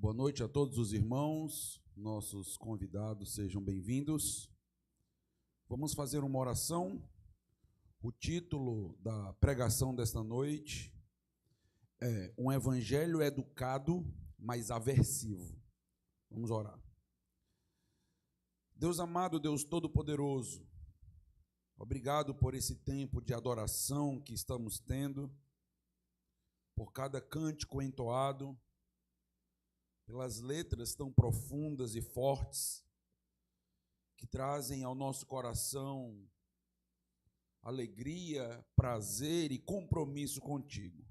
Boa noite a todos os irmãos, nossos convidados, sejam bem-vindos. Vamos fazer uma oração. O título da pregação desta noite é Um Evangelho Educado, mas Aversivo. Vamos orar. Deus amado, Deus Todo-Poderoso, obrigado por esse tempo de adoração que estamos tendo, por cada cântico entoado, pelas letras tão profundas e fortes que trazem ao nosso coração alegria, prazer e compromisso contigo.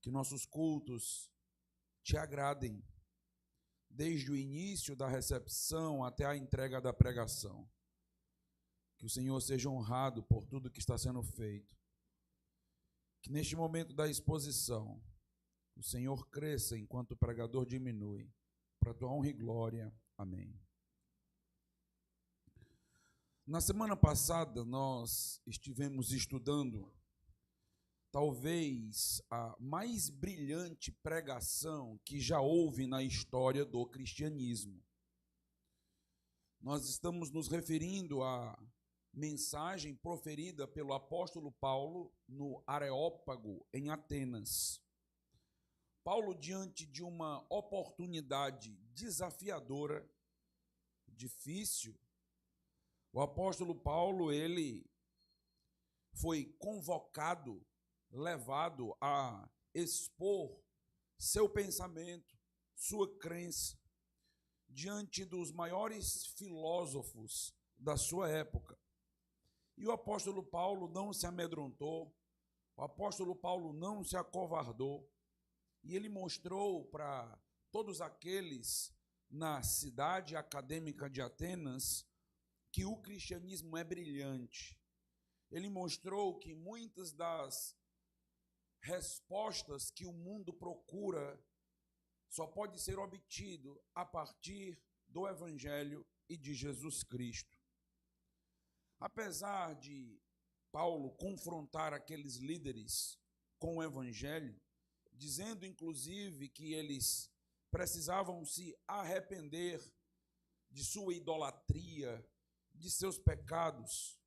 Que nossos cultos te agradem, desde o início da recepção até a entrega da pregação. Que o Senhor seja honrado por tudo que está sendo feito. Que neste momento da exposição, o Senhor cresça enquanto o pregador diminui, para a tua honra e glória. Amém. Na semana passada, nós estivemos estudando talvez a mais brilhante pregação que já houve na história do cristianismo. Nós estamos nos referindo à mensagem proferida pelo apóstolo Paulo no Areópago, em Atenas. Paulo, diante de uma oportunidade desafiadora, difícil, o apóstolo Paulo, ele foi convocado, levado a expor seu pensamento, sua crença, diante dos maiores filósofos da sua época. E o apóstolo Paulo não se amedrontou, o apóstolo Paulo não se acovardou, e ele mostrou para todos aqueles na cidade acadêmica de Atenas que o cristianismo é brilhante. Ele mostrou que muitas das respostas que o mundo procura só pode ser obtido a partir do Evangelho e de Jesus Cristo. Apesar de Paulo confrontar aqueles líderes com o Evangelho, dizendo inclusive que eles precisavam se arrepender de sua idolatria, de seus pecados,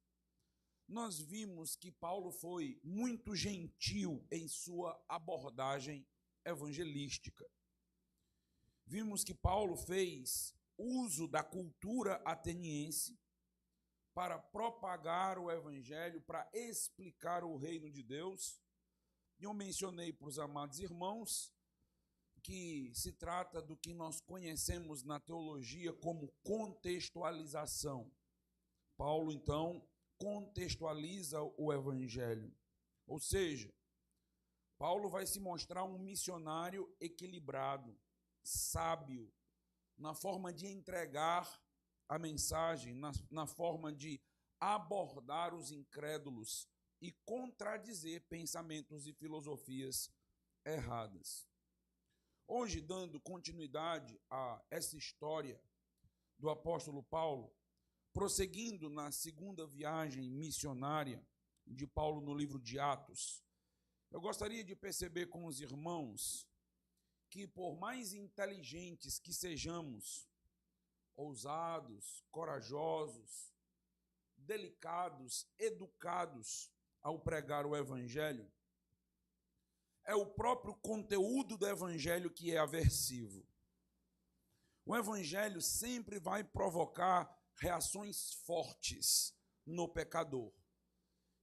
nós vimos que Paulo foi muito gentil em sua abordagem evangelística. Vimos que Paulo fez uso da cultura ateniense para propagar o evangelho, para explicar o reino de Deus. E eu mencionei para os amados irmãos que se trata do que nós conhecemos na teologia como contextualização. Paulo, então, contextualiza o evangelho. Ou seja, Paulo vai se mostrar um missionário equilibrado, sábio, na forma de entregar a mensagem, na forma de abordar os incrédulos e contradizer pensamentos e filosofias erradas. Hoje, dando continuidade a essa história do apóstolo Paulo, prosseguindo na segunda viagem missionária de Paulo no livro de Atos, eu gostaria de perceber com os irmãos que, por mais inteligentes que sejamos, ousados, corajosos, delicados, educados ao pregar o evangelho, é o próprio conteúdo do evangelho que é aversivo. O evangelho sempre vai provocar reações fortes no pecador.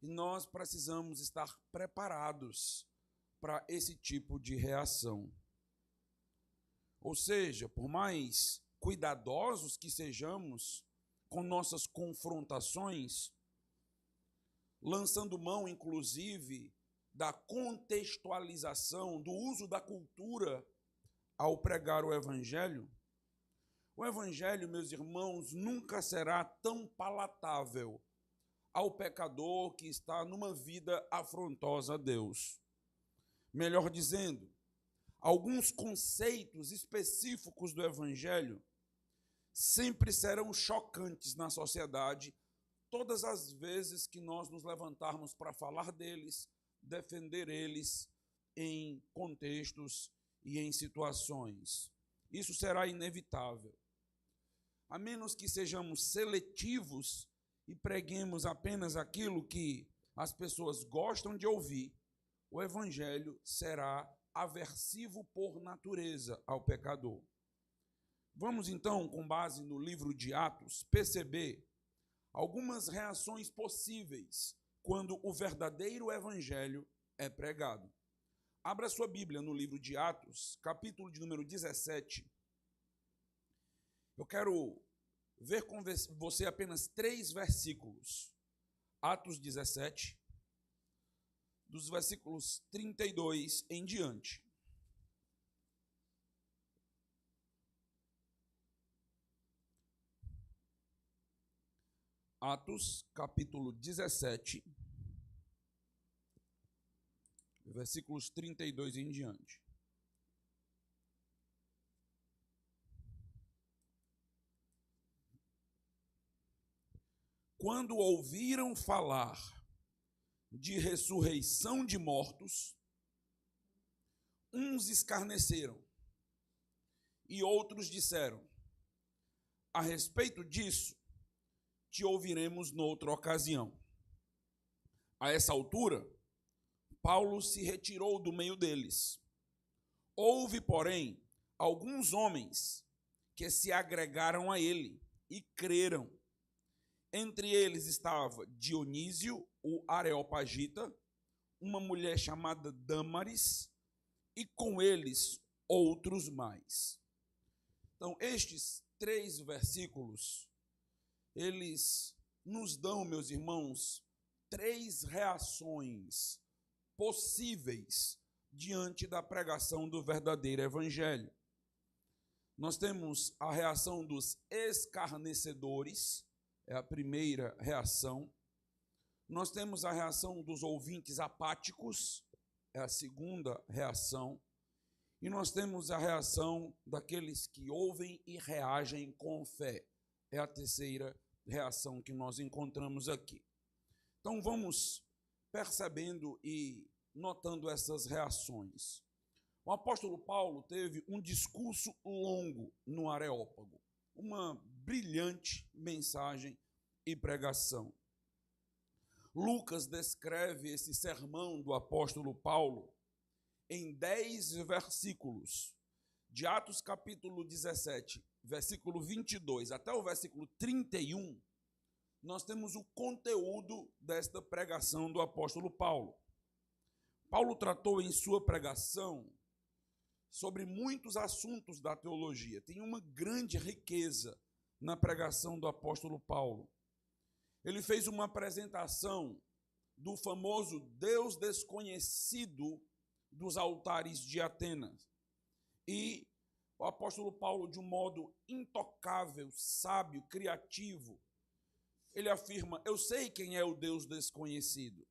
E nós precisamos estar preparados para esse tipo de reação. Ou seja, por mais cuidadosos que sejamos com nossas confrontações, lançando mão, inclusive, da contextualização, do uso da cultura ao pregar o evangelho, meus irmãos, nunca será tão palatável ao pecador que está numa vida afrontosa a Deus. Melhor dizendo, alguns conceitos específicos do evangelho sempre serão chocantes na sociedade, todas as vezes que nós nos levantarmos para falar deles, defender eles em contextos e em situações. Isso será inevitável. A menos que sejamos seletivos e preguemos apenas aquilo que as pessoas gostam de ouvir, o evangelho será aversivo por natureza ao pecador. Vamos então, com base no livro de Atos, perceber algumas reações possíveis quando o verdadeiro evangelho é pregado. Abra sua Bíblia no livro de Atos, capítulo de número 17. Eu quero ver com você apenas 3 versículos. Atos 17, dos versículos 32 em diante. Atos, capítulo 17, versículos 32 em diante. Quando ouviram falar de ressurreição de mortos, uns escarneceram e outros disseram: a respeito disso, te ouviremos noutra ocasião. A essa altura, Paulo se retirou do meio deles. Houve, porém, alguns homens que se agregaram a ele e creram. Entre eles estava Dionísio, o Areopagita, uma mulher chamada Dâmaris, e com eles outros mais. Então, estes 3 versículos, eles nos dão, meus irmãos, 3 reações possíveis diante da pregação do verdadeiro evangelho. Nós temos a reação dos escarnecedores, é a primeira reação. Nós temos a reação dos ouvintes apáticos, é a segunda reação. E nós temos a reação daqueles que ouvem e reagem com fé, é a terceira reação que nós encontramos aqui. Então vamos percebendo e notando essas reações. O apóstolo Paulo teve um discurso longo no Areópago, uma brilhante mensagem e pregação. Lucas descreve esse sermão do apóstolo Paulo em 10 versículos, de Atos capítulo 17, versículo 22 até o versículo 31, nós temos o conteúdo desta pregação do apóstolo Paulo. Paulo tratou em sua pregação sobre muitos assuntos da teologia. Tem uma grande riqueza na pregação do apóstolo Paulo. Ele fez uma apresentação do famoso Deus desconhecido dos altares de Atenas. E o apóstolo Paulo, de um modo intocável, sábio, criativo, ele afirma: eu sei quem é o Deus desconhecido,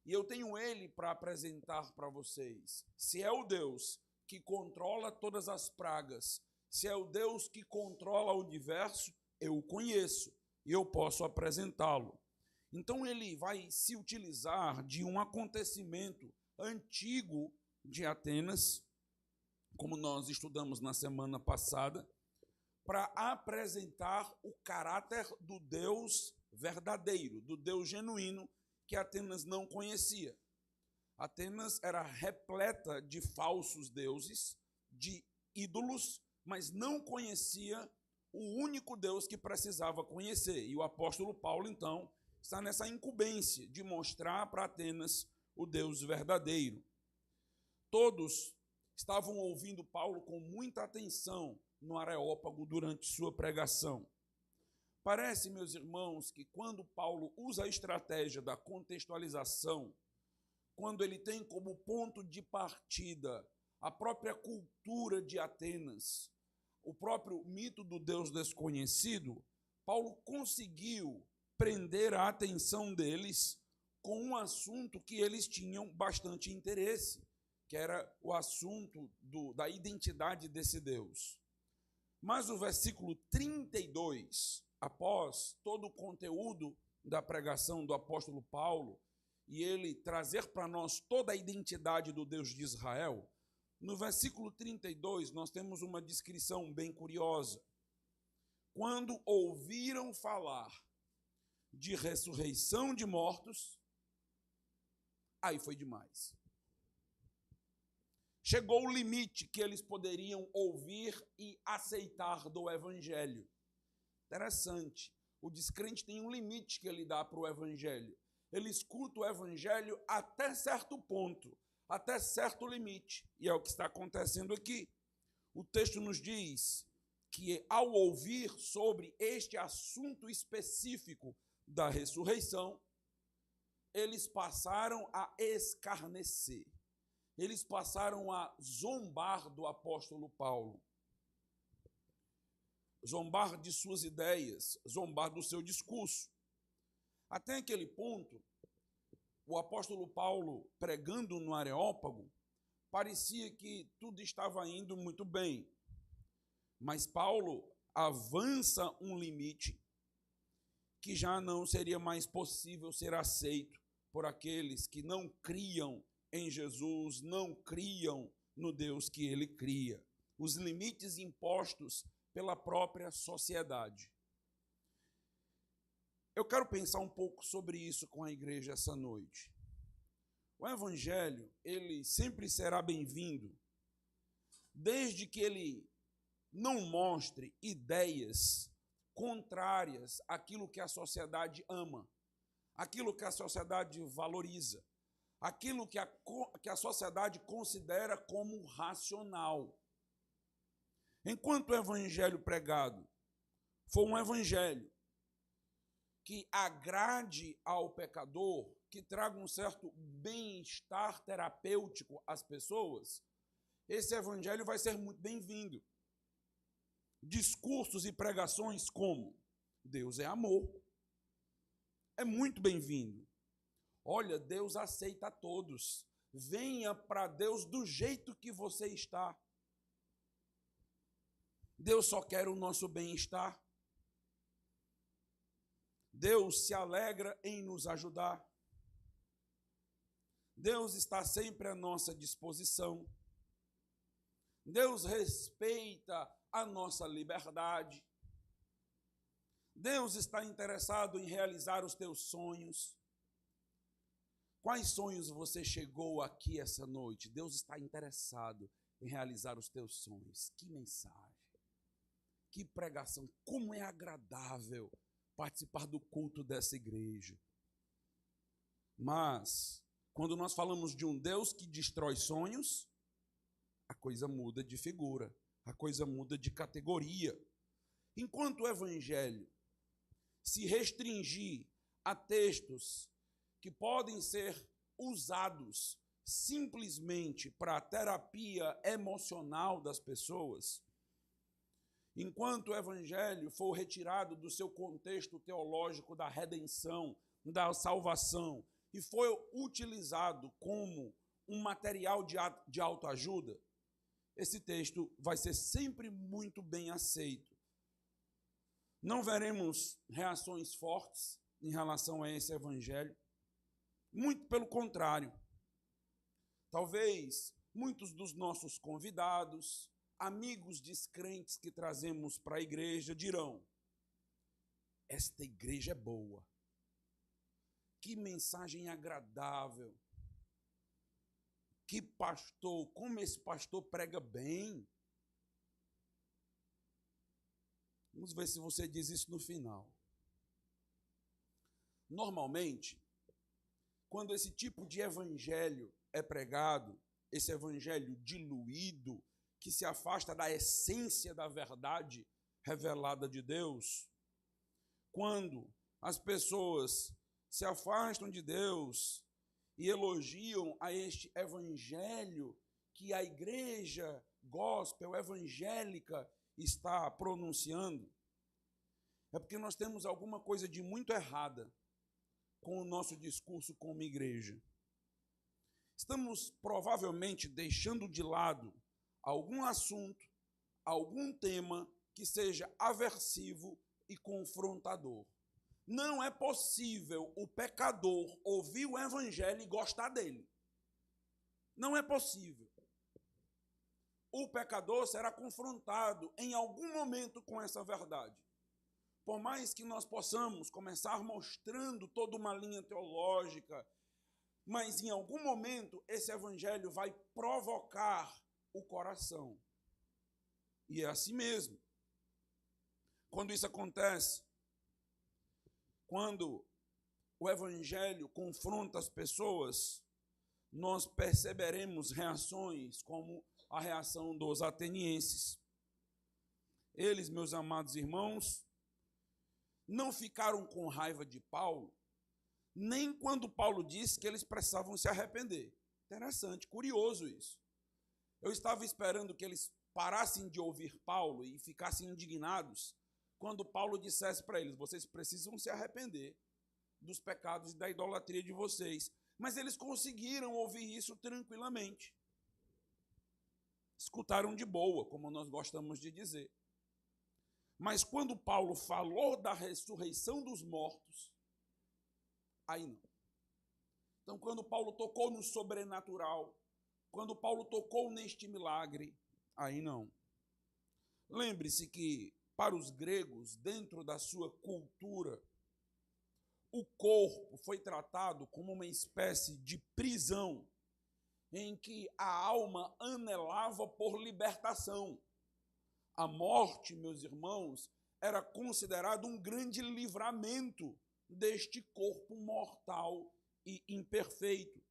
e eu tenho ele para apresentar para vocês. Se é o Deus que controla todas as pragas, se é o Deus que controla o universo, eu o conheço e eu posso apresentá-lo. Então ele vai se utilizar de um acontecimento antigo de Atenas, como nós estudamos na semana passada, para apresentar o caráter do Deus verdadeiro, do Deus genuíno que Atenas não conhecia. Atenas era repleta de falsos deuses, de ídolos, mas não conhecia o único Deus que precisava conhecer. E o apóstolo Paulo, então, está nessa incumbência de mostrar para Atenas o Deus verdadeiro. Todos estavam ouvindo Paulo com muita atenção no Areópago durante sua pregação. Parece, meus irmãos, que quando Paulo usa a estratégia da contextualização, quando ele tem como ponto de partida a própria cultura de Atenas, o próprio mito do Deus desconhecido, Paulo conseguiu prender a atenção deles com um assunto que eles tinham bastante interesse, que era o assunto da identidade desse Deus. Mas o versículo 32, após todo o conteúdo da pregação do apóstolo Paulo, e ele trazer para nós toda a identidade do Deus de Israel, No versículo 32, nós temos uma descrição bem curiosa. Quando ouviram falar de ressurreição de mortos, aí foi demais. Chegou o limite que eles poderiam ouvir e aceitar do evangelho. Interessante. O descrente tem um limite que ele dá para o evangelho. Ele escuta o evangelho até certo ponto, até certo limite. E é o que está acontecendo aqui. O texto nos diz que, ao ouvir sobre este assunto específico da ressurreição, eles passaram a escarnecer. Eles passaram a zombar do apóstolo Paulo. Zombar de suas ideias, zombar do seu discurso. Até aquele ponto, o apóstolo Paulo, pregando no Areópago, parecia que tudo estava indo muito bem. Mas Paulo avança um limite que já não seria mais possível ser aceito por aqueles que não criam em Jesus, não criam no Deus que ele cria. Os limites impostos pela própria sociedade. Eu quero pensar um pouco sobre isso com a igreja essa noite. O evangelho, ele sempre será bem-vindo, desde que ele não mostre ideias contrárias àquilo que a sociedade ama, aquilo que a sociedade valoriza, aquilo que a sociedade considera como racional. Enquanto o evangelho pregado for um evangelho que agrade ao pecador, que traga um certo bem-estar terapêutico às pessoas, esse evangelho vai ser muito bem-vindo. Discursos e pregações como Deus é amor, é muito bem-vindo. Olha, Deus aceita a todos. Venha para Deus do jeito que você está. Deus só quer o nosso bem-estar. Deus se alegra em nos ajudar. Deus está sempre à nossa disposição. Deus respeita a nossa liberdade. Deus está interessado em realizar os teus sonhos. Quais sonhos você chegou aqui essa noite? Deus está interessado em realizar os teus sonhos. Que mensagem, que pregação, como é agradável participar do culto dessa igreja. Mas, quando nós falamos de um Deus que destrói sonhos, a coisa muda de figura, a coisa muda de categoria. Enquanto o evangelho se restringir a textos que podem ser usados simplesmente para a terapia emocional das pessoas, enquanto o evangelho for retirado do seu contexto teológico da redenção, da salvação, e for utilizado como um material de autoajuda, esse texto vai ser sempre muito bem aceito. Não veremos reações fortes em relação a esse evangelho. Muito pelo contrário. Talvez muitos dos nossos convidados, amigos descrentes que trazemos para a igreja, dirão: esta igreja é boa. Que mensagem agradável. Que pastor, como esse pastor prega bem. Vamos ver se você diz isso no final. Normalmente, quando esse tipo de evangelho é pregado, esse evangelho diluído, que se afasta da essência da verdade revelada de Deus, quando as pessoas se afastam de Deus e elogiam a este evangelho que a igreja gospel, evangélica, está pronunciando, é porque nós temos alguma coisa de muito errada com o nosso discurso como igreja. Estamos provavelmente deixando de lado algum assunto, algum tema que seja aversivo e confrontador. Não é possível o pecador ouvir o evangelho e gostar dele. Não é possível. o pecador será confrontado em algum momento com essa verdade. Por mais que nós possamos começar mostrando toda uma linha teológica, mas em algum momento esse evangelho vai provocar o coração. E é assim mesmo. Quando isso acontece, quando o evangelho confronta as pessoas, nós perceberemos reações como a reação dos atenienses. Eles, meus amados irmãos, não ficaram com raiva de Paulo, nem quando Paulo disse que eles precisavam se arrepender. Interessante, curioso isso. Eu estava esperando que eles parassem de ouvir Paulo e ficassem indignados quando Paulo dissesse para eles: vocês precisam se arrepender dos pecados e da idolatria de vocês. Mas eles conseguiram ouvir isso tranquilamente. Escutaram de boa, como nós gostamos de dizer. Mas quando Paulo falou da ressurreição dos mortos, aí não. Então, quando Paulo tocou no sobrenatural, quando Paulo tocou neste milagre, aí não. Lembre-se que, para os gregos, dentro da sua cultura, o corpo foi tratado como uma espécie de prisão em que a alma anelava por libertação. A morte, meus irmãos, era considerado um grande livramento deste corpo mortal e imperfeito.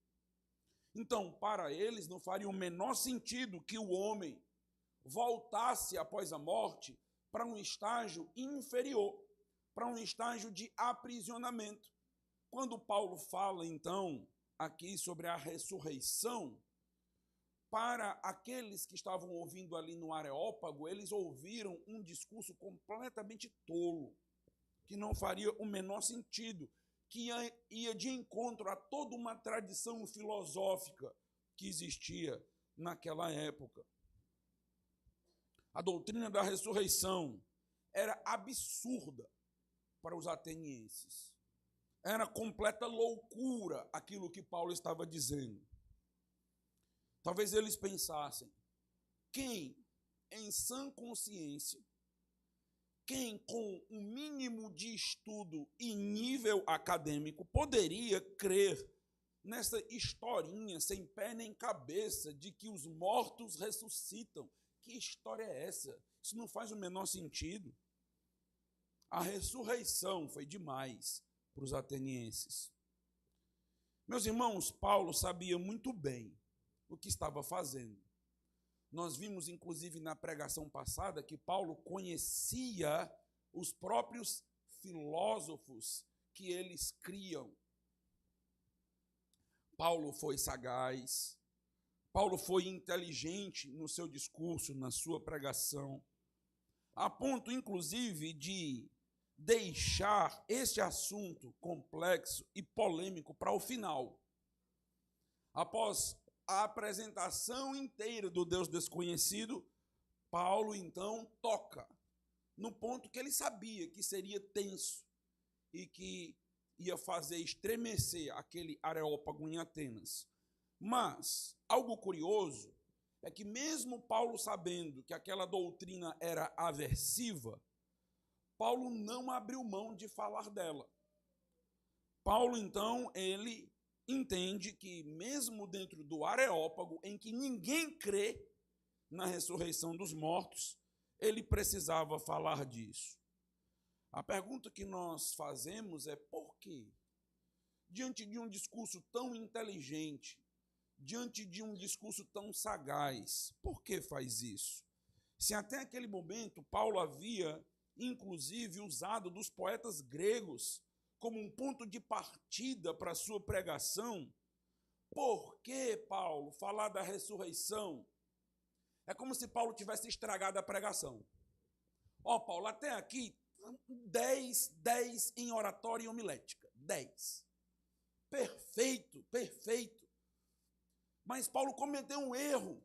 Então, para eles, não faria o menor sentido que o homem voltasse após a morte para um estágio inferior, para um estágio de aprisionamento. Quando Paulo fala, então, aqui sobre a ressurreição, para aqueles que estavam ouvindo ali no Areópago, eles ouviram um discurso completamente tolo, que não faria o menor sentido, que ia de encontro a toda uma tradição filosófica que existia naquela época. A doutrina da ressurreição era absurda para os atenienses. Era completa loucura aquilo que Paulo estava dizendo. Talvez eles pensassem: quem, em sã consciência, quem com um mínimo de estudo e nível acadêmico poderia crer nessa historinha sem pé nem cabeça de que os mortos ressuscitam? Que história é essa? Isso não faz o menor sentido. A ressurreição foi demais para os atenienses. Meus irmãos, Paulo sabia muito bem o que estava fazendo. Nós vimos, inclusive, na pregação passada, que Paulo conhecia os próprios filósofos que eles criam. Paulo foi sagaz, Paulo foi inteligente no seu discurso, na sua pregação, a ponto, inclusive, de deixar este assunto complexo e polêmico para o final. Após a apresentação inteira do Deus desconhecido, Paulo, então, toca no ponto que ele sabia que seria tenso e que ia fazer estremecer aquele Areópago em Atenas. Mas, algo curioso é que mesmo Paulo sabendo que aquela doutrina era aversiva, Paulo não abriu mão de falar dela. Paulo, então, ele entende que mesmo dentro do Areópago, em que ninguém crê na ressurreição dos mortos, ele precisava falar disso. A pergunta que nós fazemos é: por quê? Diante de um discurso tão inteligente, diante de um discurso tão sagaz, por que faz isso? Se até aquele momento Paulo havia, inclusive, usado dos poetas gregos como um ponto de partida para a sua pregação, por que, Paulo, falar da ressurreição? É como se Paulo tivesse estragado a pregação. Paulo, até aqui, 10 em oratória e homilética. 10. Perfeito, perfeito. Mas Paulo cometeu um erro.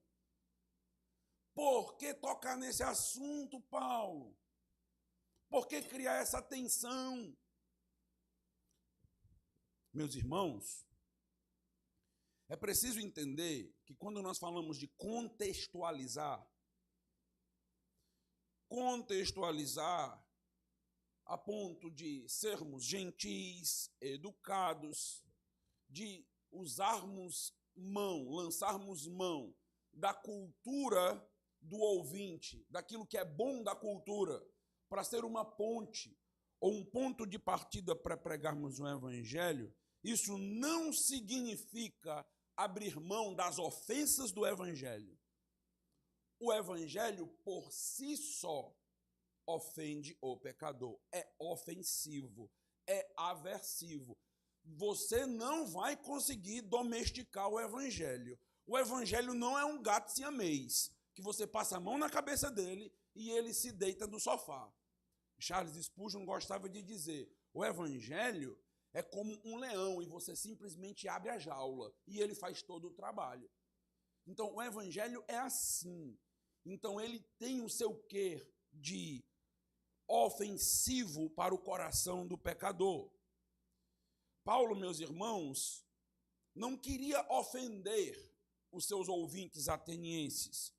Por que tocar nesse assunto, Paulo? Por que criar essa tensão? Meus irmãos, É preciso entender que quando nós falamos de contextualizar a ponto de sermos gentis, educados, de lançarmos mão da cultura do ouvinte, daquilo que é bom da cultura, para ser uma ponte ou um ponto de partida para pregarmos o evangelho, isso não significa abrir mão das ofensas do evangelho. O evangelho por si só ofende o pecador, é ofensivo, é aversivo. Você não vai conseguir domesticar o evangelho. O evangelho não é um gato siamês, que você passa a mão na cabeça dele e ele se deita no sofá. Charles Spurgeon gostava de dizer, o evangelho é como um leão e você simplesmente abre a jaula e ele faz todo o trabalho. Então, o evangelho é assim. Então, ele tem o seu quê de ofensivo para o coração do pecador. Paulo, meus irmãos, não queria ofender os seus ouvintes atenienses.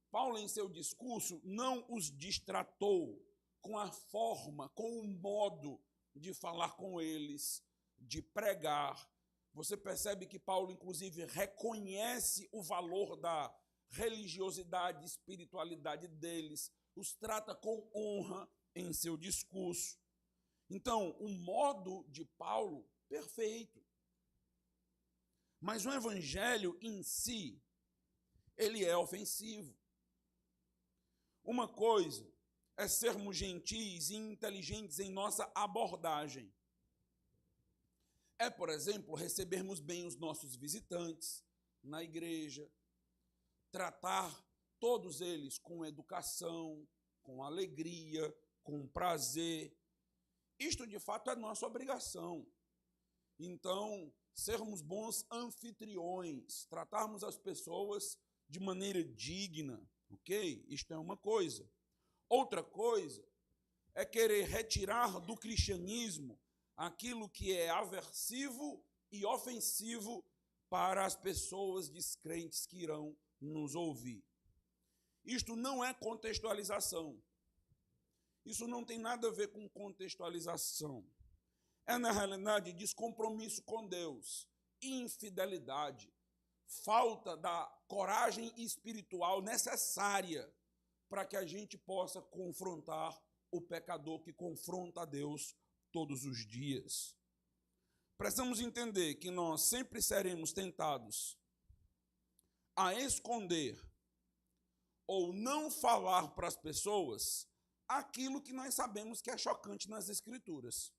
Paulo, em seu discurso, não os distratou com a forma, com o modo de falar com eles, de pregar. Você percebe que Paulo, inclusive, reconhece o valor da religiosidade, espiritualidade deles, os trata com honra em seu discurso. Então, o modo de Paulo, perfeito. Mas o evangelho em si, ele é ofensivo. Uma coisa é sermos gentis e inteligentes em nossa abordagem. É, por exemplo, recebermos bem os nossos visitantes na igreja, tratar todos eles com educação, com alegria, com prazer. Isto, de fato, é nossa obrigação. Então, sermos bons anfitriões, tratarmos as pessoas de maneira digna, ok? Isto é uma coisa. Outra coisa é querer retirar do cristianismo aquilo que é aversivo e ofensivo para as pessoas descrentes que irão nos ouvir. Isto não é contextualização. Isso não tem nada a ver com contextualização. É, na realidade, descompromisso com Deus, infidelidade, falta da coragem espiritual necessária para que a gente possa confrontar o pecador que confronta a Deus todos os dias. Precisamos entender que nós sempre seremos tentados a esconder ou não falar para as pessoas aquilo que nós sabemos que é chocante nas Escrituras.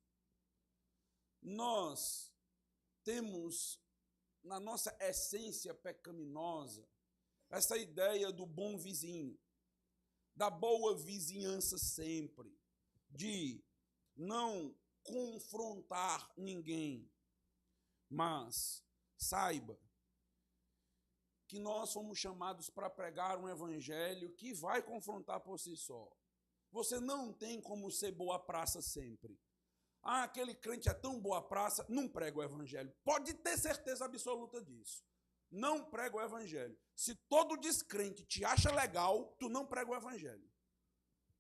Nós temos, na nossa essência pecaminosa, essa ideia do bom vizinho, da boa vizinhança sempre, de não confrontar ninguém. Mas saiba que nós somos chamados para pregar um evangelho que vai confrontar por si só. Você não tem como ser boa praça sempre. Ah, aquele crente é tão boa praça, não prega o evangelho. Pode ter certeza absoluta disso. Não prega o evangelho. Se todo descrente te acha legal, tu não prega o evangelho.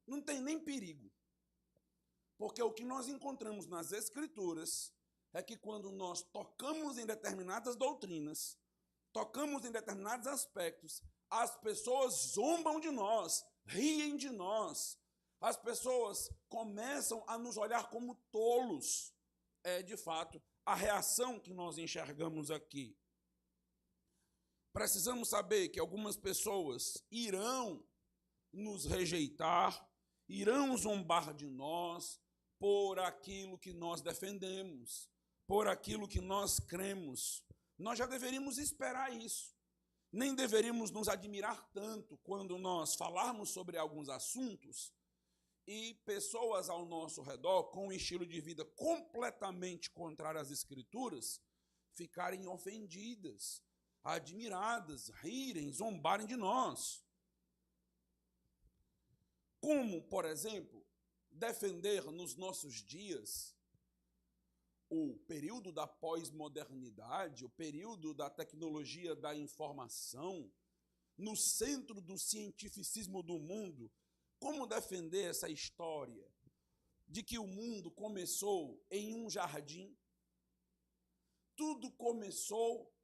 Não tem nem perigo. Porque o que nós encontramos nas Escrituras é que quando nós tocamos em determinadas doutrinas, tocamos em determinados aspectos, as pessoas zombam de nós, riem de nós. As pessoas começam a nos olhar como tolos. É, de fato, a reação que nós enxergamos aqui. Precisamos saber que algumas pessoas irão nos rejeitar, irão zombar de nós por aquilo que nós defendemos, por aquilo que nós cremos. Nós já deveríamos esperar isso. Nem deveríamos nos admirar tanto quando nós falarmos sobre alguns assuntos e pessoas ao nosso redor, com um estilo de vida completamente contrário às Escrituras, ficarem ofendidas, admiradas, rirem, zombarem de nós. Como, por exemplo, defender nos nossos dias o período da pós-modernidade, o período da tecnologia da informação, no centro do cientificismo do mundo, como defender essa história de que o mundo começou em um jardim? Tudo começou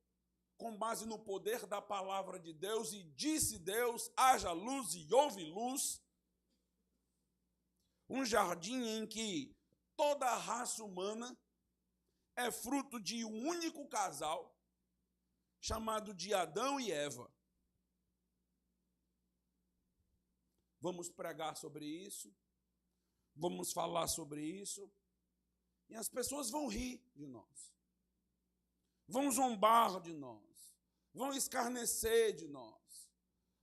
com base no poder da palavra de Deus, e disse Deus, haja luz e houve luz. Um jardim em que toda a raça humana é fruto de um único casal, chamado de Adão e Eva. Vamos pregar sobre isso, vamos falar sobre isso, e as pessoas vão rir de nós, vão zombar de nós, vão escarnecer de nós,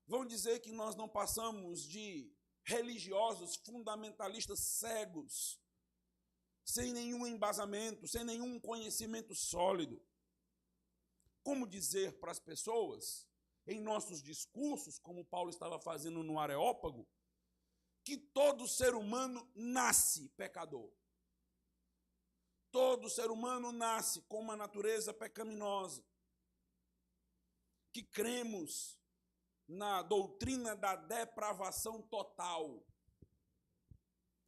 vão dizer que nós não passamos de religiosos fundamentalistas cegos, sem nenhum embasamento, sem nenhum conhecimento sólido. Como dizer para as pessoas, em nossos discursos, como Paulo estava fazendo no Areópago, que todo ser humano nasce pecador. Todo ser humano nasce com uma natureza pecaminosa. Que cremos na doutrina da depravação total,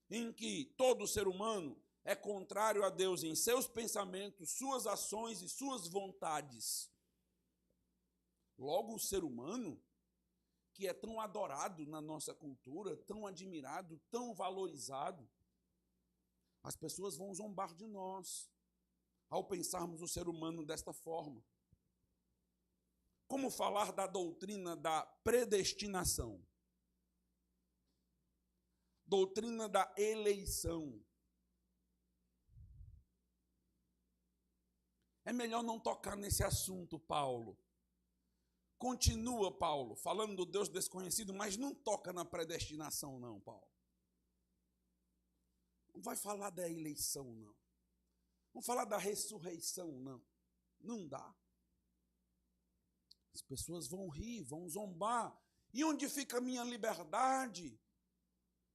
em que todo ser humano é contrário a Deus em seus pensamentos, suas ações e suas vontades. Logo, o ser humano, que é tão adorado na nossa cultura, tão admirado, tão valorizado, as pessoas vão zombar de nós ao pensarmos o ser humano desta forma. Como falar da doutrina da predestinação? Doutrina da eleição. É melhor não tocar nesse assunto, Paulo. Continua, Paulo, falando do Deus desconhecido, mas não toca na predestinação, não, Paulo. Não vai falar da eleição, não. Não falar da ressurreição, não. Não dá. As pessoas vão rir, vão zombar. E onde fica a minha liberdade?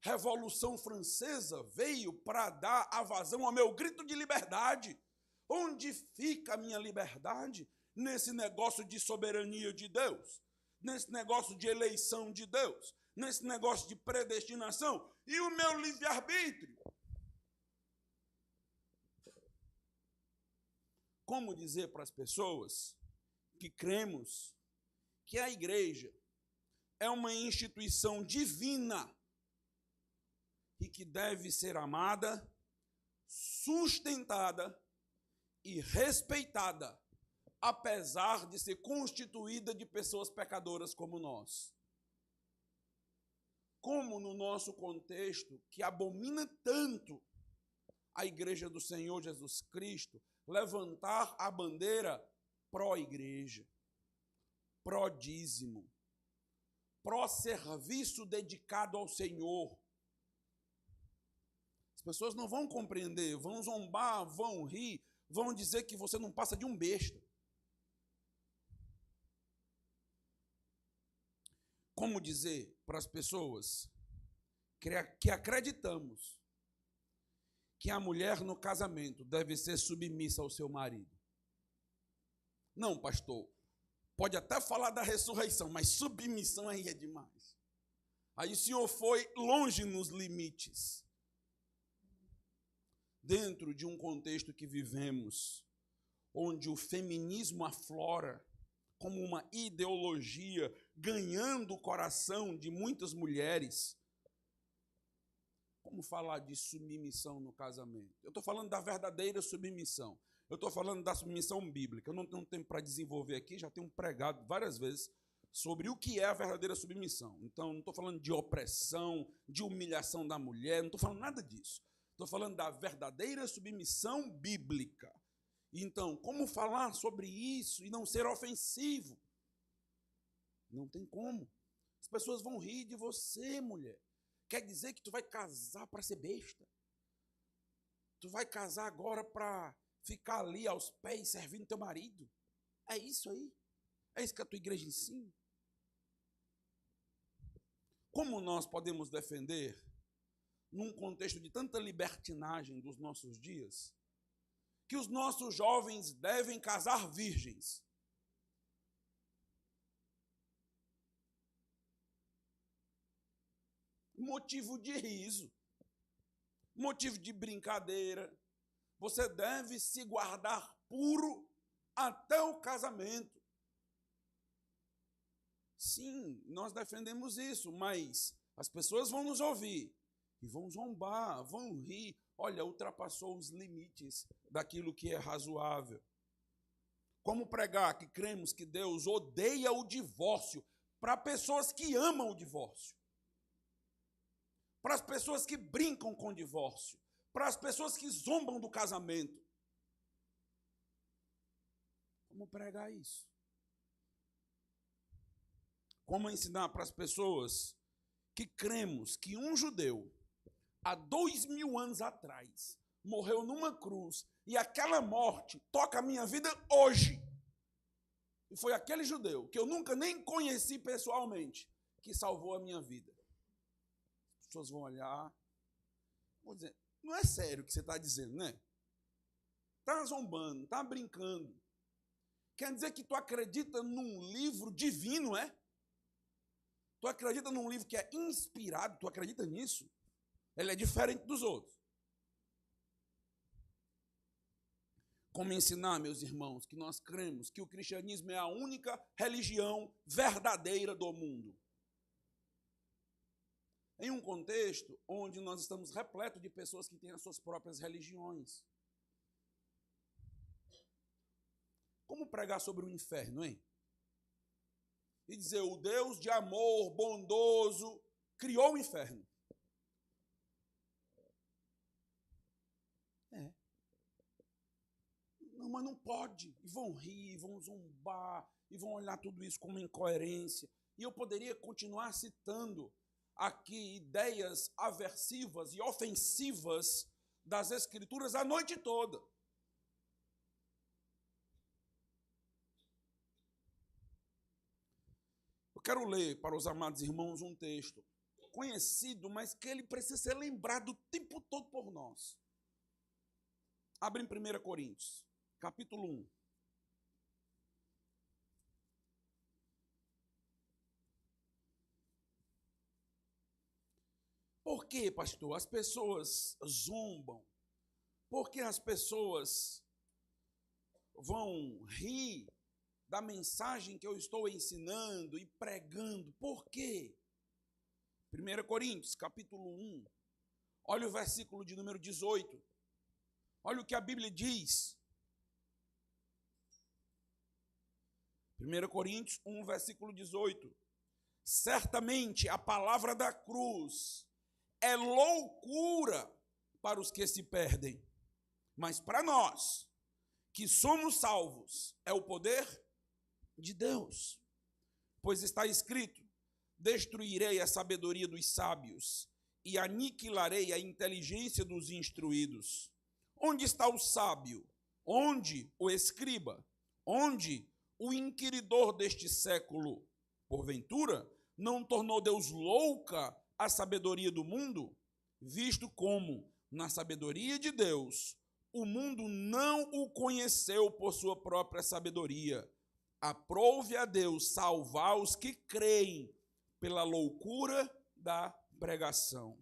Revolução Francesa veio para dar a vazão ao meu grito de liberdade. Onde fica a minha liberdade? Nesse negócio de soberania de Deus, nesse negócio de eleição de Deus, nesse negócio de predestinação, e o meu livre-arbítrio. Como dizer para as pessoas que cremos que a igreja é uma instituição divina e que deve ser amada, sustentada e respeitada, apesar de ser constituída de pessoas pecadoras como nós? Como no nosso contexto, que abomina tanto a igreja do Senhor Jesus Cristo, levantar a bandeira pró-igreja, pró-dízimo, pró-serviço dedicado ao Senhor. As pessoas não vão compreender, vão zombar, vão rir, vão dizer que você não passa de um besta. Como dizer para as pessoas que acreditamos que a mulher no casamento deve ser submissa ao seu marido? Não, pastor, pode até falar da ressurreição, mas submissão aí é demais. Aí o senhor foi longe nos limites. Dentro de um contexto que vivemos, onde o feminismo aflora como uma ideologia, ganhando o coração de muitas mulheres, como falar de submissão no casamento? Eu estou falando da verdadeira submissão. Eu estou falando da submissão bíblica. Eu não tenho tempo para desenvolver aqui, já tenho pregado várias vezes sobre o que é a verdadeira submissão. Então, não estou falando de opressão, de humilhação da mulher, não estou falando nada disso. Estou falando da verdadeira submissão bíblica. Então, como falar sobre isso e não ser ofensivo? Não tem como. As pessoas vão rir de você, mulher. Quer dizer que tu vai casar para ser besta? Tu vai casar agora para ficar ali aos pés servindo teu marido? É isso aí? É isso que a tua igreja ensina? Como nós podemos defender, num contexto de tanta libertinagem dos nossos dias, que os nossos jovens devem casar virgens. Motivo de riso, motivo de brincadeira. Você deve se guardar puro até o casamento. Sim, nós defendemos isso, mas as pessoas vão nos ouvir e vão zombar, vão rir. Olha, ultrapassou os limites daquilo que é razoável. Como pregar que cremos que Deus odeia o divórcio para pessoas que amam o divórcio? Para as pessoas que brincam com o divórcio? Para as pessoas que zombam do casamento? Como pregar isso? Como ensinar para as pessoas que cremos que um judeu, há 2000 anos atrás, morreu numa cruz e aquela morte toca a minha vida hoje? E foi aquele judeu, que eu nunca nem conheci pessoalmente, que salvou a minha vida. As pessoas vão olhar, vão dizer, não é sério o que você está dizendo, né? Está zombando, está brincando. Quer dizer que tu acredita num livro divino, é? Tu acredita num livro que é inspirado? Tu acredita nisso? Ele é diferente dos outros. Como ensinar, meus irmãos, que nós cremos que o cristianismo é a única religião verdadeira do mundo? Em um contexto onde nós estamos repletos de pessoas que têm as suas próprias religiões. Como pregar sobre o inferno, hein? E dizer, o Deus de amor bondoso criou o inferno. Não, mas não pode. E vão rir, vão zombar, e vão olhar tudo isso como incoerência. E eu poderia continuar citando aqui ideias aversivas e ofensivas das Escrituras a noite toda. Eu quero ler para os amados irmãos um texto conhecido, mas que ele precisa ser lembrado o tempo todo por nós. Abre em 1 Coríntios, capítulo 1. Por que, pastor, as pessoas zombam? Por que as pessoas vão rir da mensagem que eu estou ensinando e pregando? Por quê? 1 Coríntios, capítulo 1. Olha o versículo de número 18. Olha o que a Bíblia diz. 1 Coríntios 1, versículo 18. Certamente a palavra da cruz é loucura para os que se perdem, mas para nós, que somos salvos, é o poder de Deus. Pois está escrito, destruirei a sabedoria dos sábios e aniquilarei a inteligência dos instruídos. Onde está o sábio? Onde o escriba? Onde o inquiridor deste século? Porventura, não tornou Deus louca a sabedoria do mundo? Visto como, na sabedoria de Deus, o mundo não o conheceu por sua própria sabedoria. Aprove a Deus salvar os que creem pela loucura da pregação.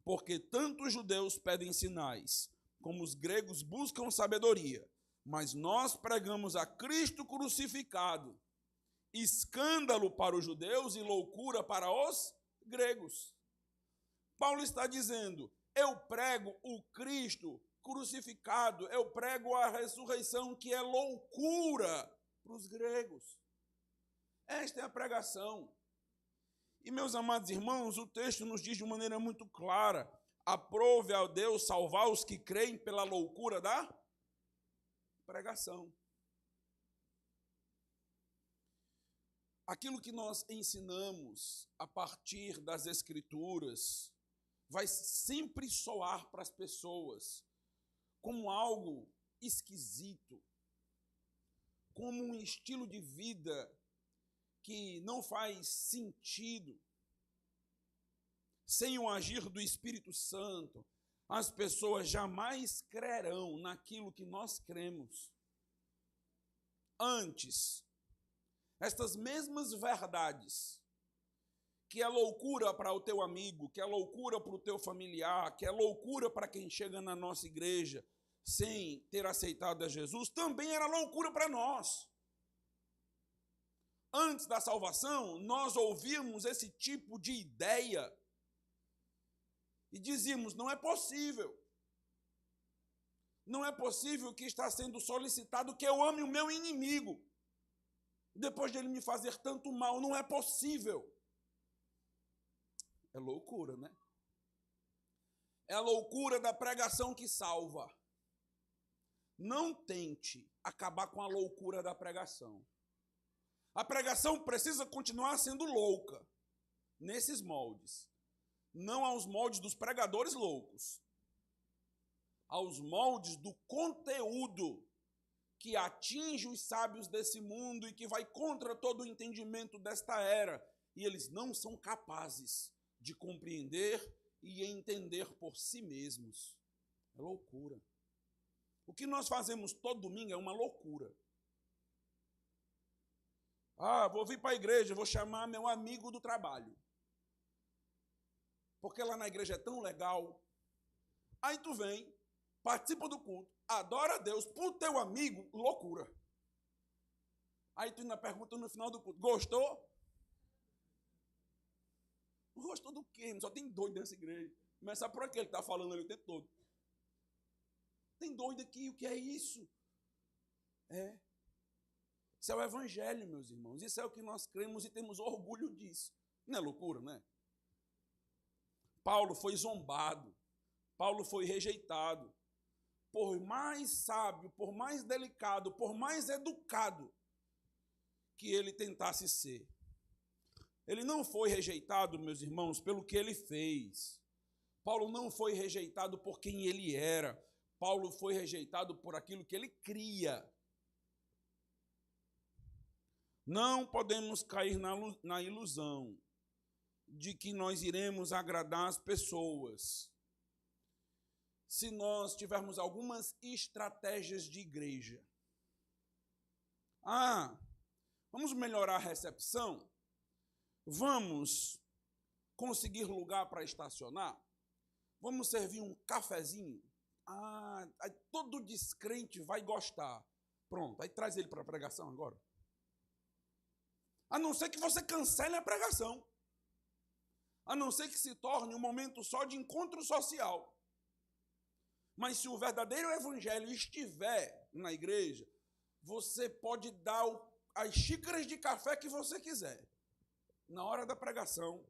Porque tanto os judeus pedem sinais, como os gregos buscam sabedoria, mas nós pregamos a Cristo crucificado, escândalo para os judeus e loucura para os gregos. Paulo está dizendo, eu prego o Cristo crucificado, eu prego a ressurreição que é loucura para os gregos. Esta é a pregação. E, meus amados irmãos, o texto nos diz de maneira muito clara, aprove a Deus salvar os que creem pela loucura da pregação. Aquilo que nós ensinamos a partir das Escrituras vai sempre soar para as pessoas como algo esquisito, como um estilo de vida que não faz sentido, sem o agir do Espírito Santo. as pessoas jamais crerão naquilo que nós cremos. Antes, estas mesmas verdades, que é loucura para o teu amigo, que é loucura para o teu familiar, que é loucura para quem chega na nossa igreja sem ter aceitado a Jesus, também era loucura para nós. Antes da salvação, nós ouvíamos esse tipo de ideia e dizíamos, não é possível. Não é possível que está sendo solicitado que eu ame o meu inimigo, depois de ele me fazer tanto mal. Não é possível. É loucura, né? É a loucura da pregação que salva. Não tente acabar com a loucura da pregação. A pregação precisa continuar sendo louca, nesses moldes. Não aos moldes dos pregadores loucos, aos moldes do conteúdo que atinge os sábios desse mundo e que vai contra todo o entendimento desta era. E eles não são capazes de compreender e entender por si mesmos. É loucura. O que nós fazemos todo domingo é uma loucura. Vou vir para a igreja, vou chamar meu amigo do trabalho. Porque lá na igreja é tão legal. Aí tu vem, participa do culto, adora a Deus, pro teu amigo, loucura. Aí tu ainda pergunta no final do culto, gostou? Gostou do quê? Só tem doido nessa igreja. Começa por aqui, ele está falando ali o tempo todo. Tem doido aqui, o que é isso? Isso é o evangelho, meus irmãos. Isso é o que nós cremos e temos orgulho disso. Não é loucura, né? Paulo foi zombado. Paulo foi rejeitado. Por mais sábio, por mais delicado, por mais educado que ele tentasse ser. Ele não foi rejeitado, meus irmãos, pelo que ele fez. Paulo não foi rejeitado por quem ele era. Paulo foi rejeitado por aquilo que ele cria. Não podemos cair na ilusão de que nós iremos agradar as pessoas se nós tivermos algumas estratégias de igreja. Vamos melhorar a recepção? Vamos conseguir lugar para estacionar? Vamos servir um cafezinho? Aí todo descrente vai gostar. Pronto, aí traz ele para a pregação agora. A não ser que você cancele a pregação. A não ser que se torne um momento só de encontro social. Mas se o verdadeiro evangelho estiver na igreja, você pode dar as xícaras de café que você quiser. Na hora da pregação,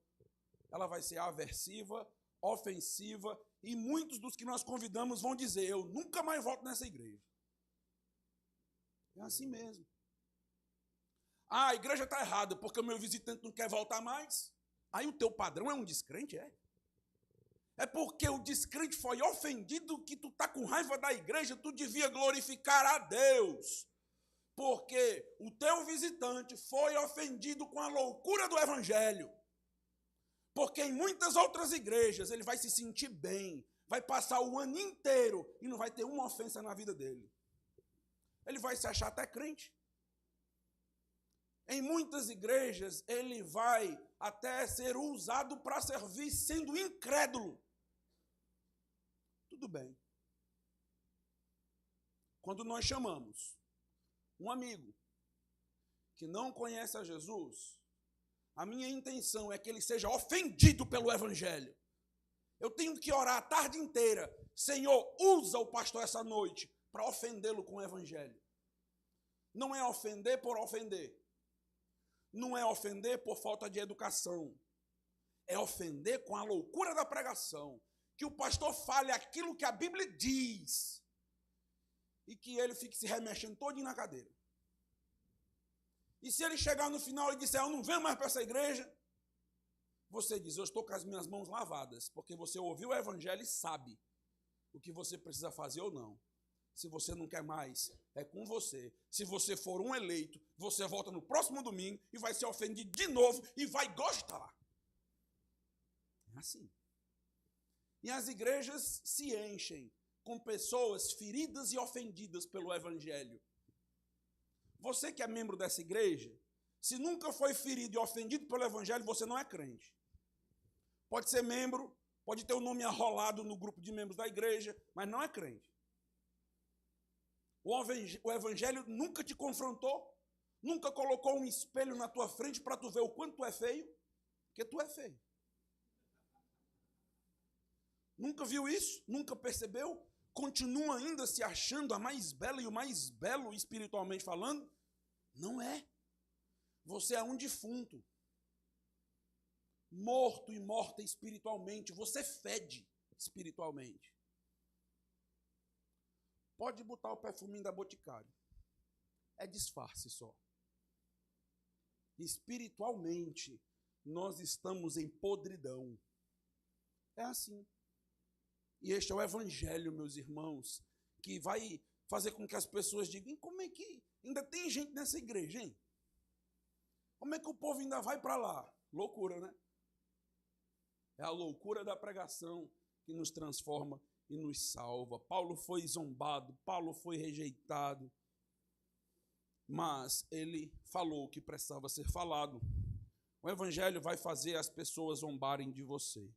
ela vai ser aversiva, ofensiva, e muitos dos que nós convidamos vão dizer, eu nunca mais volto nessa igreja. É assim mesmo. A igreja está errada, porque o meu visitante não quer voltar mais. Aí o teu padrão é um descrente, é? É porque o descrente foi ofendido que tu está com raiva da igreja, tu devia glorificar a Deus. Porque o teu visitante foi ofendido com a loucura do evangelho. Porque em muitas outras igrejas ele vai se sentir bem, vai passar o ano inteiro e não vai ter uma ofensa na vida dele. Ele vai se achar até crente. Em muitas igrejas ele vai até ser usado para servir sendo incrédulo. Tudo bem. Quando nós chamamos um amigo que não conhece a Jesus, a minha intenção é que ele seja ofendido pelo evangelho. Eu tenho que orar a tarde inteira. Senhor, usa o pastor essa noite para ofendê-lo com o evangelho. Não é ofender por ofender. Não é ofender por falta de educação. É ofender com a loucura da pregação. Que o pastor fale aquilo que a Bíblia diz. E que ele fique se remexendo todinho na cadeira. E se ele chegar no final e disser, eu não venho mais para essa igreja, você diz, eu estou com as minhas mãos lavadas, porque você ouviu o evangelho e sabe o que você precisa fazer ou não. Se você não quer mais, é com você. Se você for um eleito, você volta no próximo domingo e vai ser ofendido de novo e vai gostar. É assim. E as igrejas se enchem com pessoas feridas e ofendidas pelo evangelho. Você que é membro dessa igreja, se nunca foi ferido e ofendido pelo evangelho, você não é crente. Pode ser membro, pode ter o nome arrolado no grupo de membros da igreja, mas não é crente. O evangelho nunca te confrontou, nunca colocou um espelho na tua frente para tu ver o quanto tu é feio, porque tu é feio. Nunca viu isso? Nunca percebeu? Continua ainda se achando a mais bela e o mais belo espiritualmente falando? Não é. Você é um defunto. Morto e morta espiritualmente. Você fede espiritualmente. Pode botar o perfuminho da Boticário. É disfarce só. Espiritualmente, nós estamos em podridão. É assim. E este é o evangelho, meus irmãos, que vai fazer com que as pessoas digam, como é que ainda tem gente nessa igreja, hein? Como é que o povo ainda vai para lá? Loucura, né? É a loucura da pregação que nos transforma e nos salva. Paulo foi zombado, Paulo foi rejeitado, mas ele falou o que precisava ser falado. O evangelho vai fazer as pessoas zombarem de você.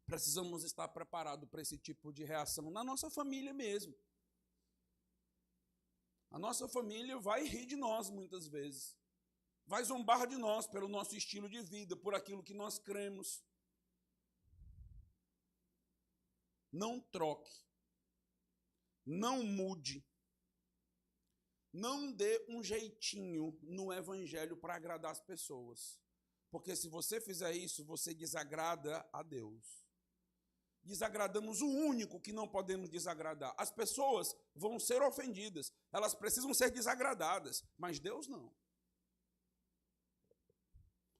Precisamos estar preparados para esse tipo de reação na nossa família mesmo. A nossa família vai rir de nós muitas vezes. Vai zombar de nós pelo nosso estilo de vida, por aquilo que nós cremos. Não troque. Não mude. Não dê um jeitinho no evangelho para agradar as pessoas. Porque se você fizer isso, você desagrada a Deus. Desagradamos o único que não podemos desagradar. As pessoas vão ser ofendidas, elas precisam ser desagradadas, mas Deus não.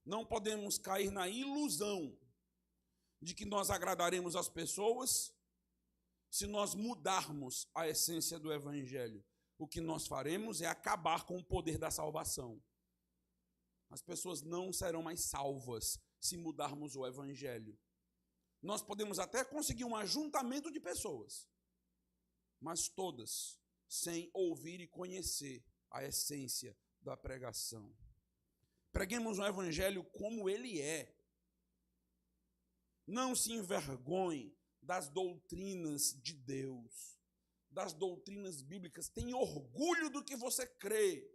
Não podemos cair na ilusão de que nós agradaremos as pessoas se nós mudarmos a essência do evangelho. O que nós faremos é acabar com o poder da salvação. As pessoas não serão mais salvas se mudarmos o evangelho. Nós podemos até conseguir um ajuntamento de pessoas, mas todas sem ouvir e conhecer a essência da pregação. Preguemos o evangelho como ele é. Não se envergonhe das doutrinas de Deus, das doutrinas bíblicas. Tenha orgulho do que você crê.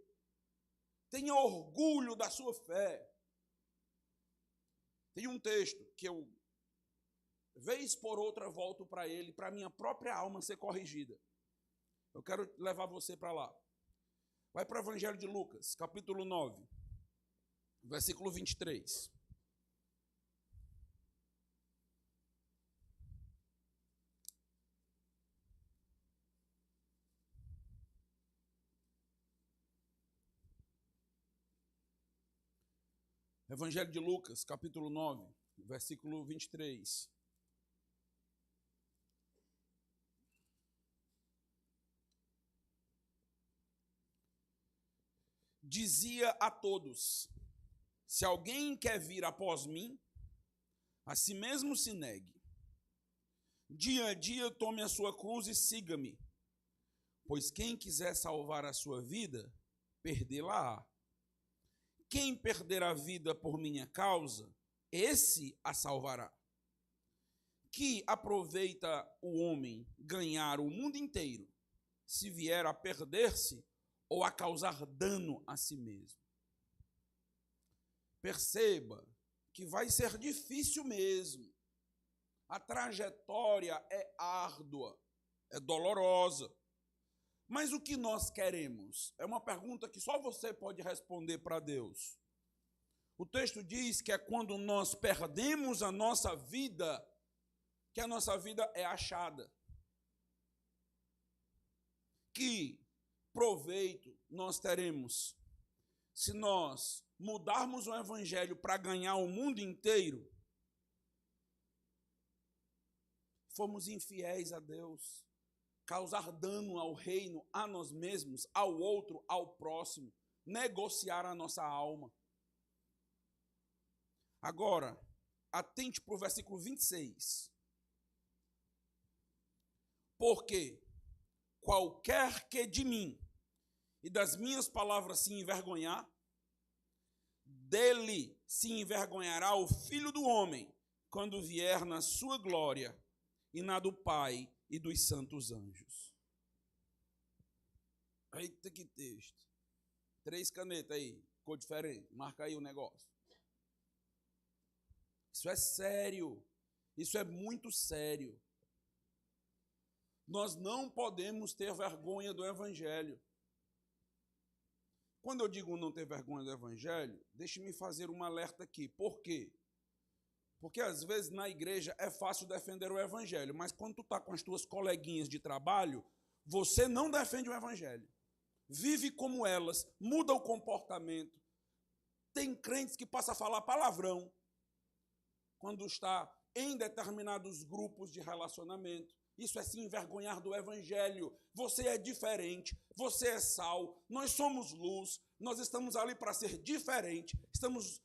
Tenha orgulho da sua fé. Tem um texto que eu, vez por outra, volto para ele, para a minha própria alma ser corrigida. Eu quero levar você para lá. Vai para o Evangelho de Lucas, capítulo 9, versículo 23. Evangelho de Lucas, capítulo 9, versículo 23. Dizia a todos: se alguém quer vir após mim, a si mesmo se negue. Dia a dia tome a sua cruz e siga-me. Pois quem quiser salvar a sua vida, perdê-la-á. Quem perder a vida por minha causa, esse a salvará. Que aproveita o homem ganhar o mundo inteiro, se vier a perder-se ou a causar dano a si mesmo. Perceba que vai ser difícil mesmo. A trajetória é árdua, é dolorosa. Mas o que nós queremos? É uma pergunta que só você pode responder para Deus. O texto diz que é quando nós perdemos a nossa vida, que a nossa vida é achada. Que proveito nós teremos se nós mudarmos o evangelho para ganhar o mundo inteiro? Fomos infiéis a Deus. Causar dano ao reino, a nós mesmos, ao outro, ao próximo, negociar a nossa alma. Agora, atente para o versículo 26. Porque qualquer que de mim e das minhas palavras se envergonhar, dele se envergonhará o Filho do Homem, quando vier na sua glória e na do Pai e dos santos anjos. Eita, que texto. 3 canetas aí, cor diferente. Marca aí o negócio. Isso é sério. Isso é muito sério. Nós não podemos ter vergonha do Evangelho. Quando eu digo não ter vergonha do Evangelho, deixe-me fazer um alerta aqui. Por quê? Porque às vezes na igreja é fácil defender o Evangelho, mas quando tu está com as tuas coleguinhas de trabalho, você não defende o Evangelho. Vive como elas, muda o comportamento. Tem crentes que passam a falar palavrão quando está em determinados grupos de relacionamento. Isso é se envergonhar do Evangelho. Você é diferente, você é sal, nós somos luz, nós estamos ali para ser diferente, estamos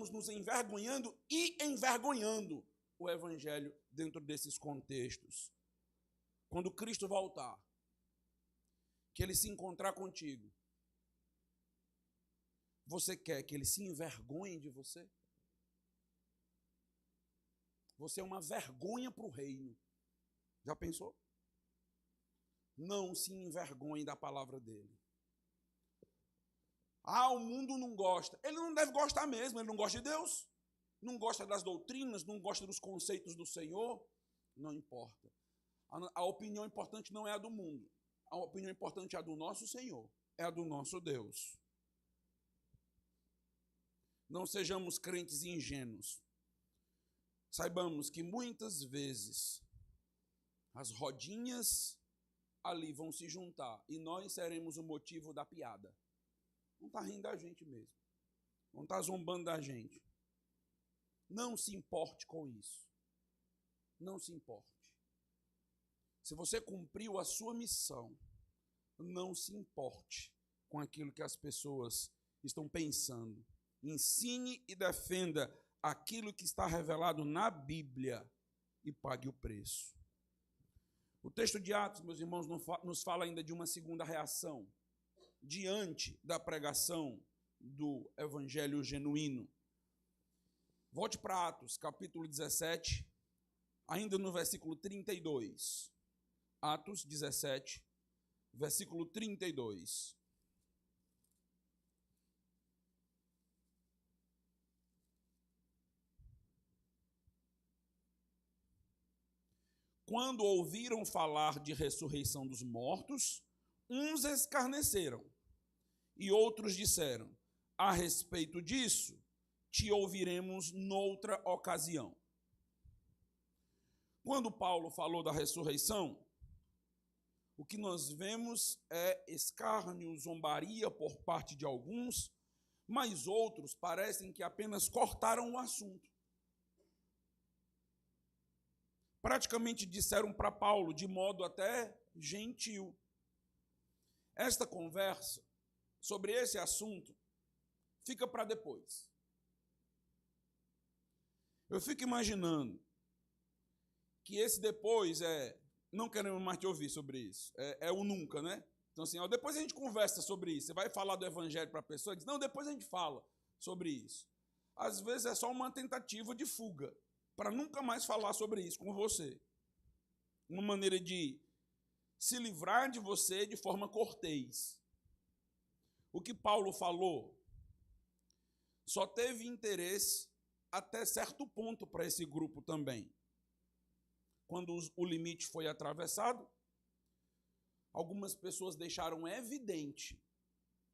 nos envergonhando e envergonhando o Evangelho dentro desses contextos. Quando Cristo voltar, que ele se encontrar contigo, você quer que ele se envergonhe de você? Você é uma vergonha para o reino. Já pensou? Não se envergonhe da palavra dele. Ah, o mundo não gosta. Ele não deve gostar mesmo, ele não gosta de Deus. Não gosta das doutrinas, não gosta dos conceitos do Senhor. Não importa. A opinião importante não é a do mundo. A opinião importante é a do nosso Senhor, é a do nosso Deus. Não sejamos crentes ingênuos. Saibamos que muitas vezes as rodinhas ali vão se juntar e nós seremos o motivo da piada. Não está rindo da gente mesmo. Não está zombando da gente. Não se importe com isso. Não se importe. Se você cumpriu a sua missão, não se importe com aquilo que as pessoas estão pensando. Ensine e defenda aquilo que está revelado na Bíblia e pague o preço. O texto de Atos, meus irmãos, nos fala ainda de uma segunda reação diante da pregação do Evangelho genuíno. Volte para Atos, capítulo 17, ainda no versículo 32. Atos 17, versículo 32. Quando ouviram falar de ressurreição dos mortos, uns escarneceram e outros disseram: a respeito disso, te ouviremos noutra ocasião. Quando Paulo falou da ressurreição, o que nós vemos é escárnio, zombaria por parte de alguns, mas outros parecem que apenas cortaram o assunto. Praticamente disseram para Paulo, de modo até gentil: esta conversa sobre esse assunto fica para depois. Eu fico imaginando que esse depois não queremos mais te ouvir sobre isso. É o nunca, né? Então, assim, depois a gente conversa sobre isso. Você vai falar do Evangelho para a pessoa e diz: não, depois a gente fala sobre isso. Às vezes é só uma tentativa de fuga, para nunca mais falar sobre isso com você. Uma maneira de se livrar de você de forma cortês. O que Paulo falou só teve interesse até certo ponto para esse grupo também. Quando o limite foi atravessado, algumas pessoas deixaram evidente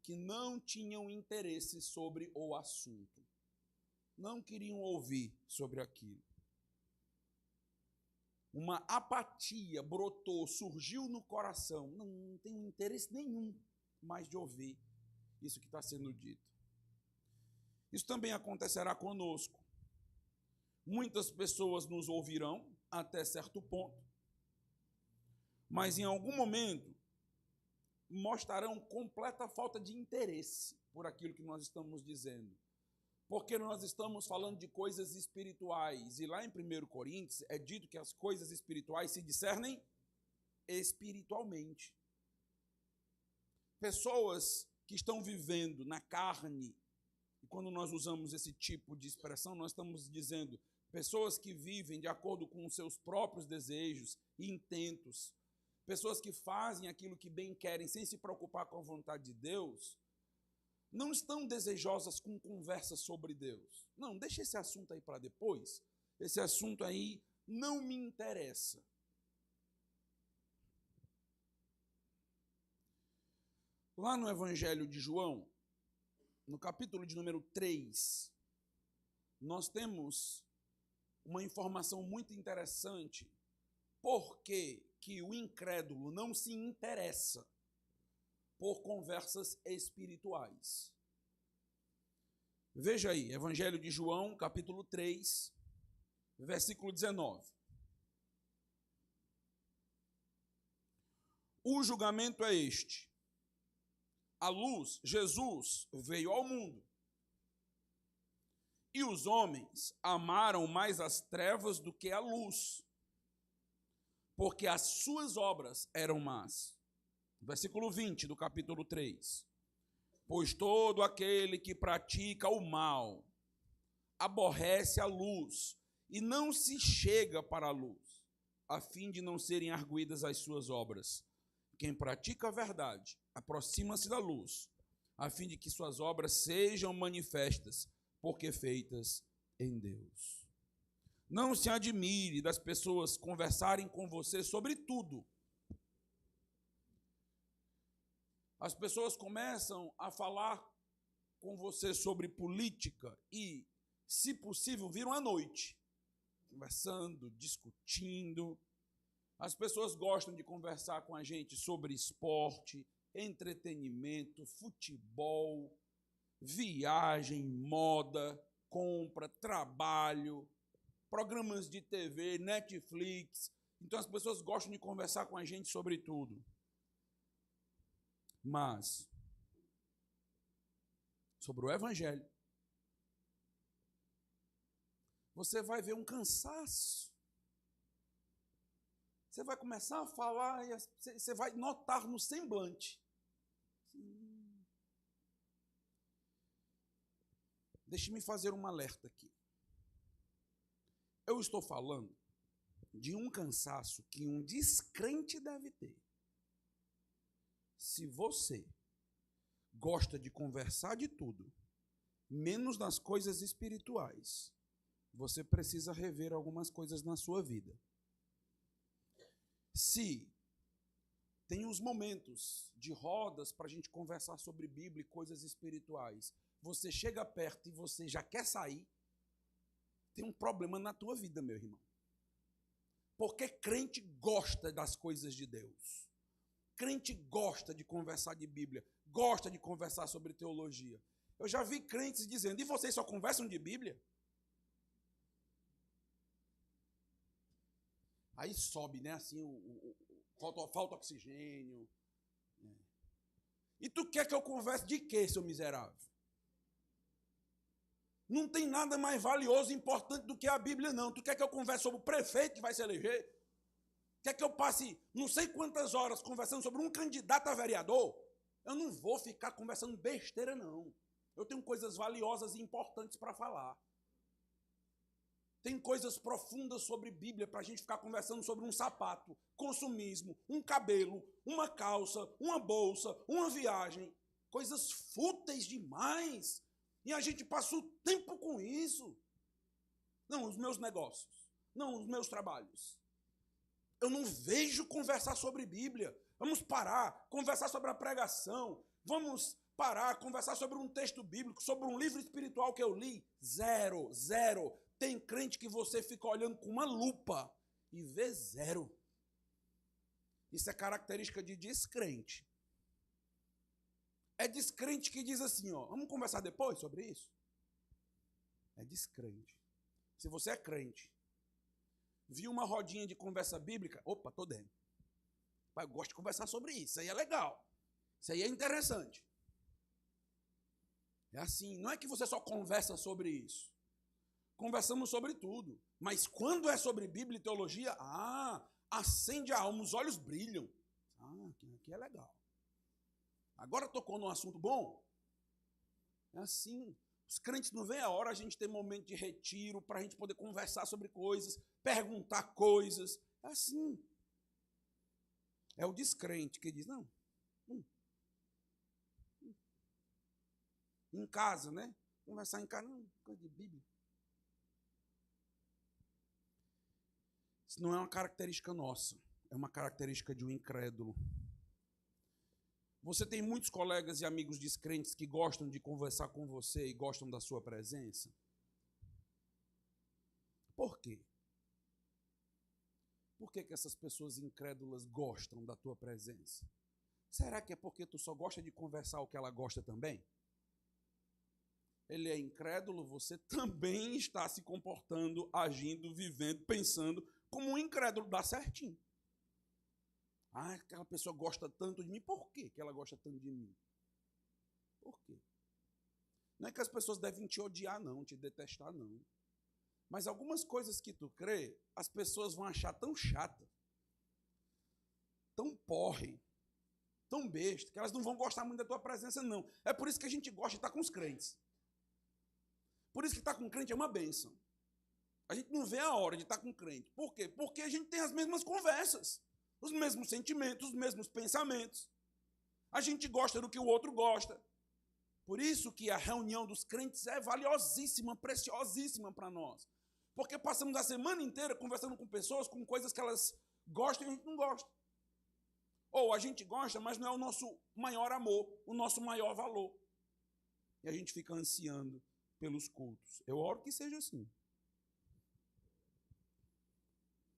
que não tinham interesse sobre o assunto. Não queriam ouvir sobre aquilo. Uma apatia brotou, surgiu no coração. Não tenho interesse nenhum mais de ouvir isso que está sendo dito. Isso também acontecerá conosco. Muitas pessoas nos ouvirão até certo ponto, mas em algum momento mostrarão completa falta de interesse por aquilo que nós estamos dizendo. Porque nós estamos falando de coisas espirituais. E lá em 1 Coríntios é dito que as coisas espirituais se discernem espiritualmente. Pessoas que estão vivendo na carne, e quando nós usamos esse tipo de expressão, nós estamos dizendo pessoas que vivem de acordo com os seus próprios desejos e intentos, pessoas que fazem aquilo que bem querem sem se preocupar com a vontade de Deus, não estão desejosas com conversas sobre Deus. Não, deixa esse assunto aí para depois. Esse assunto aí não me interessa. Lá no Evangelho de João, no capítulo de número 3, nós temos uma informação muito interessante. Por que o incrédulo não se interessa por conversas espirituais? Veja aí, Evangelho de João, capítulo 3, versículo 19. O julgamento é este: a luz, Jesus, veio ao mundo, e os homens amaram mais as trevas do que a luz, porque as suas obras eram más. Versículo 20 do capítulo 3. Pois todo aquele que pratica o mal aborrece a luz e não se chega para a luz, a fim de não serem arguidas as suas obras. Quem pratica a verdade aproxima-se da luz, a fim de que suas obras sejam manifestas, porque feitas em Deus. Não se admire das pessoas conversarem com você sobre tudo. As pessoas começam a falar com você sobre política e, se possível, viram à noite, conversando, discutindo. As pessoas gostam de conversar com a gente sobre esporte, entretenimento, futebol, viagem, moda, compra, trabalho, programas de TV, Netflix. Então as pessoas gostam de conversar com a gente sobre tudo. Mas, sobre o Evangelho, você vai ver um cansaço. Você vai começar a falar e você vai notar no semblante. Deixe-me fazer um alerta aqui. Eu estou falando de um cansaço que um descrente deve ter. Se você gosta de conversar de tudo, menos das coisas espirituais, você precisa rever algumas coisas na sua vida. Se tem uns momentos de rodas para a gente conversar sobre Bíblia e coisas espirituais, você chega perto e você já quer sair, tem um problema na tua vida, meu irmão. Porque crente gosta das coisas de Deus. Crente gosta de conversar de Bíblia, gosta de conversar sobre teologia. Eu já vi crentes dizendo, e vocês só conversam de Bíblia? Aí sobe, né, assim, falta oxigênio. E tu quer que eu converse de quê, seu miserável? Não tem nada mais valioso e importante do que a Bíblia, não. Tu quer que eu converse sobre o prefeito que vai se eleger? Quer que eu passe não sei quantas horas conversando sobre um candidato a vereador? Eu não vou ficar conversando besteira, não. Eu tenho coisas valiosas e importantes para falar. Tem coisas profundas sobre Bíblia para a gente ficar conversando sobre um sapato, consumismo, um cabelo, uma calça, uma bolsa, uma viagem. Coisas fúteis demais. E a gente passa o tempo com isso. Não, os meus negócios. Não, os meus trabalhos. Eu não vejo conversar sobre Bíblia. Vamos parar, conversar sobre a pregação. Vamos parar, conversar sobre um texto bíblico, sobre um livro espiritual que eu li. Zero. Tem crente que você fica olhando com uma lupa e vê zero. Isso é característica de descrente. É descrente que diz assim, ó, vamos conversar depois sobre isso? É descrente. Se você é crente, viu uma rodinha de conversa bíblica, opa, tô dentro. Eu gosto de conversar sobre isso, isso aí é legal. Isso aí é interessante. É assim, não é que você só conversa sobre isso. Conversamos sobre tudo. Mas quando é sobre Bíblia e teologia, acende a alma, os olhos brilham. Aqui é legal. Agora tocou num assunto bom? É assim. Os crentes não veem a hora a gente ter momento de retiro para a gente poder conversar sobre coisas, perguntar coisas. É assim. É o descrente que diz, não. Em casa, né? Conversar em casa, não, coisa de Bíblia. Isso não é uma característica nossa, é uma característica de um incrédulo. Você tem muitos colegas e amigos descrentes que gostam de conversar com você e gostam da sua presença? Por quê? Por que essas pessoas incrédulas gostam da tua presença? Será que é porque tu só gosta de conversar o que ela gosta também? Ele é incrédulo, você também está se comportando, agindo, vivendo, pensando como um incrédulo, dá certinho. Aquela pessoa gosta tanto de mim, por quê que ela gosta tanto de mim? Por quê? Não é que as pessoas devem te odiar, não, te detestar, não. Mas algumas coisas que tu crê, as pessoas vão achar tão chata, tão porre, tão besta, que elas não vão gostar muito da tua presença, não. É por isso que a gente gosta de estar com os crentes. Por isso que estar com crente é uma bênção. A gente não vê a hora de estar com crente. Por quê? Porque a gente tem as mesmas conversas, os mesmos sentimentos, os mesmos pensamentos. A gente gosta do que o outro gosta. Por isso que a reunião dos crentes é valiosíssima, preciosíssima para nós. Porque passamos a semana inteira conversando com pessoas com coisas que elas gostam e a gente não gosta. Ou a gente gosta, mas não é o nosso maior amor, o nosso maior valor. E a gente fica ansiando pelos cultos. Eu oro que seja assim.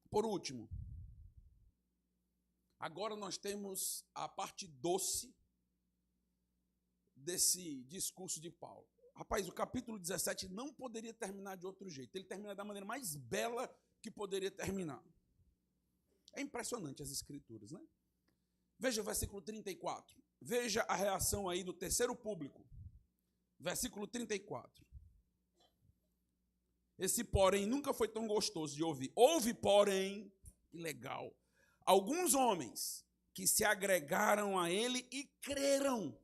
Por último, agora nós temos a parte doce desse discurso de Paulo. Rapaz, o capítulo 17 não poderia terminar de outro jeito. Ele termina da maneira mais bela que poderia terminar. É impressionante as escrituras, né? Veja o versículo 34. Veja a reação aí do terceiro público. Versículo 34. Esse porém nunca foi tão gostoso de ouvir. Houve, porém, que legal, alguns homens que se agregaram a ele e creram.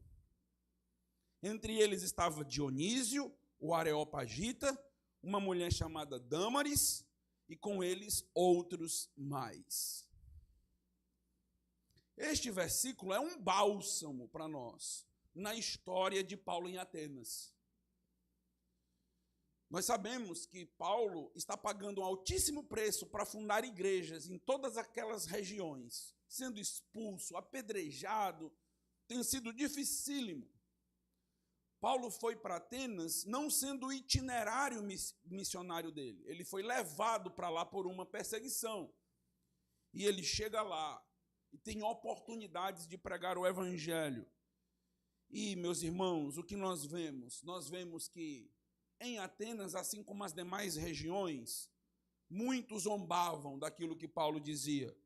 Entre eles estava Dionísio, o Areopagita, uma mulher chamada Dâmaris, e com eles outros mais. Este versículo é um bálsamo para nós, na história de Paulo em Atenas. Nós sabemos que Paulo está pagando um altíssimo preço para fundar igrejas em todas aquelas regiões, sendo expulso, apedrejado, tem sido dificílimo. Paulo foi para Atenas não sendo o itinerário missionário dele. Ele foi levado para lá por uma perseguição. E ele chega lá e tem oportunidades de pregar o evangelho. E, meus irmãos, o que nós vemos? Nós vemos que em Atenas, assim como as demais regiões, muitos zombavam daquilo que Paulo dizia.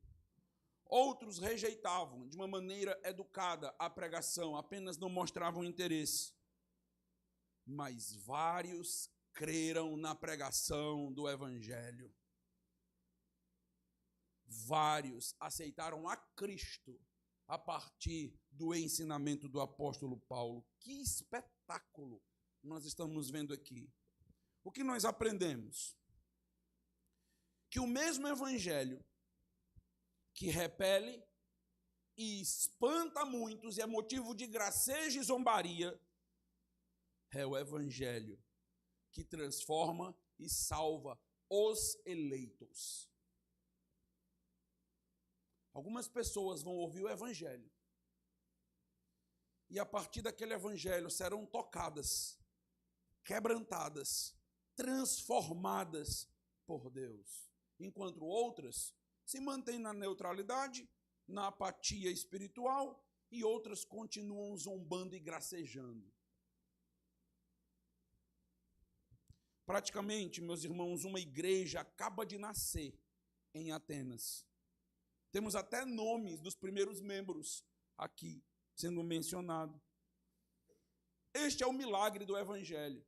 Outros rejeitavam de uma maneira educada a pregação, apenas não mostravam interesse. Mas vários creram na pregação do evangelho. Vários aceitaram a Cristo a partir do ensinamento do apóstolo Paulo. Que espetáculo nós estamos vendo aqui. O que nós aprendemos? Que o mesmo evangelho que repele e espanta muitos e é motivo de gracejo e zombaria é o evangelho que transforma e salva os eleitos. Algumas pessoas vão ouvir o evangelho e a partir daquele evangelho serão tocadas, quebrantadas, transformadas por Deus, enquanto outras se mantêm na neutralidade, na apatia espiritual e outras continuam zombando e gracejando. Praticamente, meus irmãos, uma igreja acaba de nascer em Atenas. Temos até nomes dos primeiros membros aqui sendo mencionado. Este é o milagre do evangelho.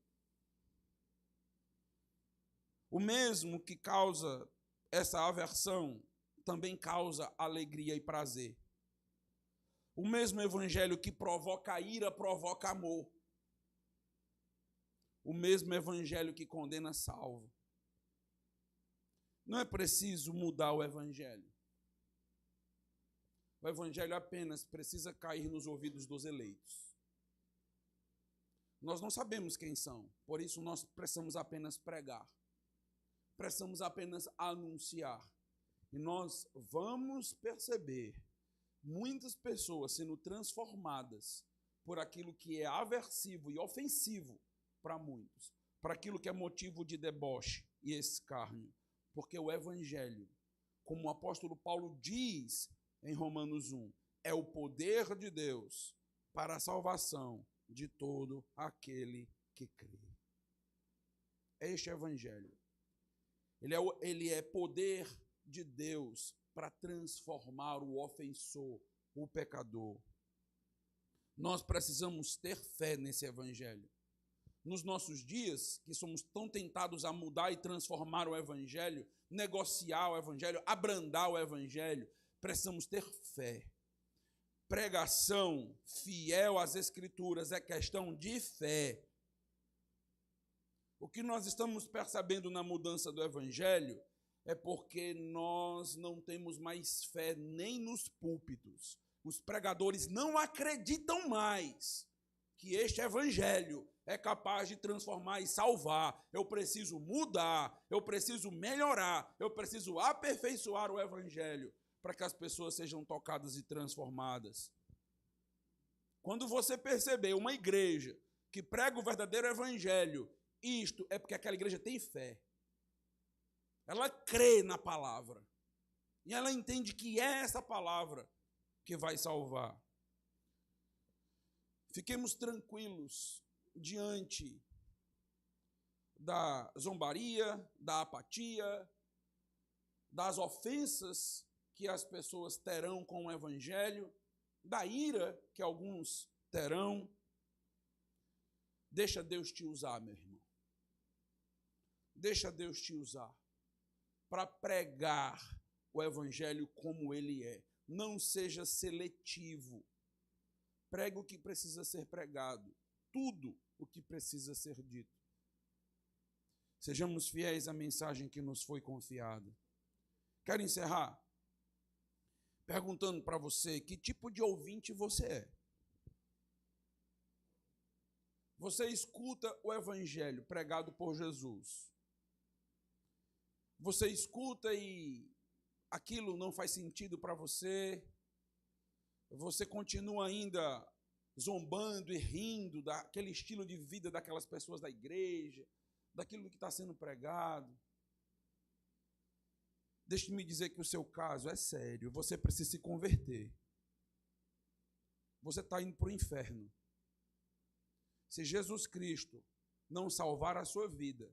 O mesmo que causa essa aversão também causa alegria e prazer. O mesmo evangelho que provoca ira, provoca amor. O mesmo evangelho que condena, salva. Não é preciso mudar o evangelho. O evangelho apenas precisa cair nos ouvidos dos eleitos. Nós não sabemos quem são, por isso nós precisamos apenas pregar. Precisamos apenas anunciar. E nós vamos perceber muitas pessoas sendo transformadas por aquilo que é aversivo e ofensivo para muitos, para aquilo que é motivo de deboche e escárnio. Porque o evangelho, como o apóstolo Paulo diz em Romanos 1, é o poder de Deus para a salvação de todo aquele que crê. Este evangelho, ele é poder de Deus para transformar o ofensor, o pecador. Nós precisamos ter fé nesse evangelho. Nos nossos dias, que somos tão tentados a mudar e transformar o evangelho, negociar o evangelho, abrandar o evangelho, precisamos ter fé. Pregação fiel às Escrituras é questão de fé. O que nós estamos percebendo na mudança do evangelho é porque nós não temos mais fé nem nos púlpitos. Os pregadores não acreditam mais que este evangelho é capaz de transformar e salvar. Eu preciso mudar, eu preciso melhorar, eu preciso aperfeiçoar o evangelho para que as pessoas sejam tocadas e transformadas. Quando você perceber uma igreja que prega o verdadeiro evangelho, isto é porque aquela igreja tem fé. Ela crê na palavra. E ela entende que é essa palavra que vai salvar. Fiquemos tranquilos diante da zombaria, da apatia, das ofensas que as pessoas terão com o evangelho, da ira que alguns terão. Deixa Deus te usar, meu irmão. Deixa Deus te usar para pregar o evangelho como ele é. Não seja seletivo. Pregue o que precisa ser pregado. Tudo o que precisa ser dito. Sejamos fiéis à mensagem que nos foi confiada. Quero encerrar perguntando para você que tipo de ouvinte você é. Você escuta o evangelho pregado por Jesus. Você escuta e aquilo não faz sentido para você. Você continua ainda zombando e rindo daquele estilo de vida daquelas pessoas da igreja, daquilo que está sendo pregado. Deixe-me dizer que o seu caso é sério. Você precisa se converter. Você está indo para o inferno. Se Jesus Cristo não salvar a sua vida,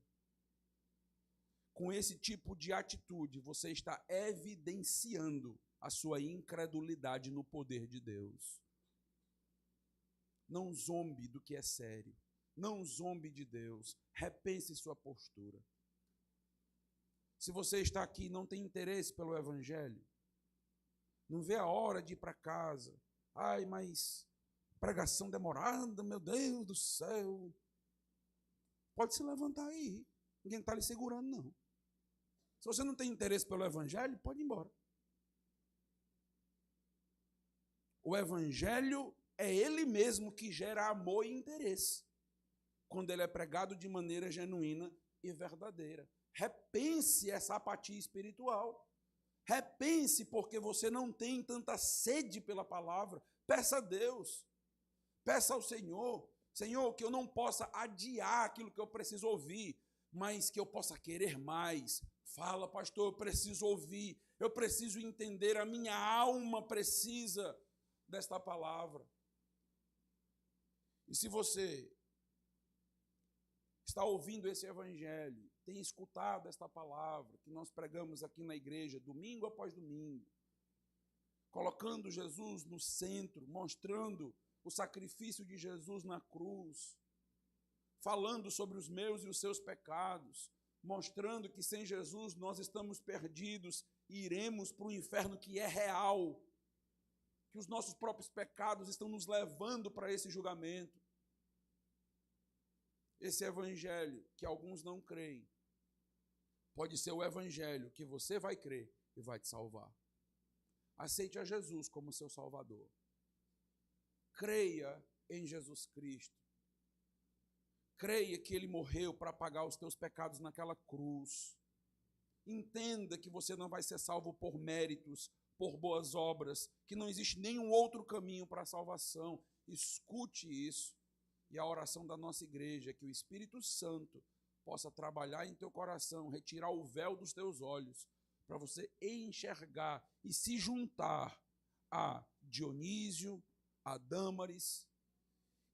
com esse tipo de atitude, você está evidenciando a sua incredulidade no poder de Deus. Não zombe do que é sério. Não zombe de Deus. Repense sua postura. Se você está aqui e não tem interesse pelo evangelho, não vê a hora de ir para casa. Ai, mas pregação demorada, meu Deus do céu. Pode se levantar aí. Ninguém está lhe segurando, não. Se você não tem interesse pelo evangelho, pode ir embora. O evangelho é ele mesmo que gera amor e interesse, quando ele é pregado de maneira genuína e verdadeira. Repense essa apatia espiritual. Repense porque você não tem tanta sede pela palavra. Peça a Deus. Peça ao Senhor. Senhor, que eu não possa adiar aquilo que eu preciso ouvir, mas que eu possa querer mais. Fala, pastor, eu preciso ouvir. Eu preciso entender. A minha alma precisa desta palavra. E se você está ouvindo esse evangelho, tem escutado esta palavra que nós pregamos aqui na igreja, domingo após domingo, colocando Jesus no centro, mostrando o sacrifício de Jesus na cruz, falando sobre os meus e os seus pecados, mostrando que sem Jesus nós estamos perdidos iremos para o inferno que é real, que os nossos próprios pecados estão nos levando para esse julgamento. Esse evangelho que alguns não creem, pode ser o evangelho que você vai crer e vai te salvar. Aceite a Jesus como seu Salvador. Creia em Jesus Cristo. Creia que Ele morreu para pagar os teus pecados naquela cruz. Entenda que você não vai ser salvo por méritos, por boas obras, que não existe nenhum outro caminho para a salvação. Escute isso. E a oração da nossa igreja é que o Espírito Santo possa trabalhar em teu coração, retirar o véu dos teus olhos, para você enxergar e se juntar a Dionísio, a Dâmaris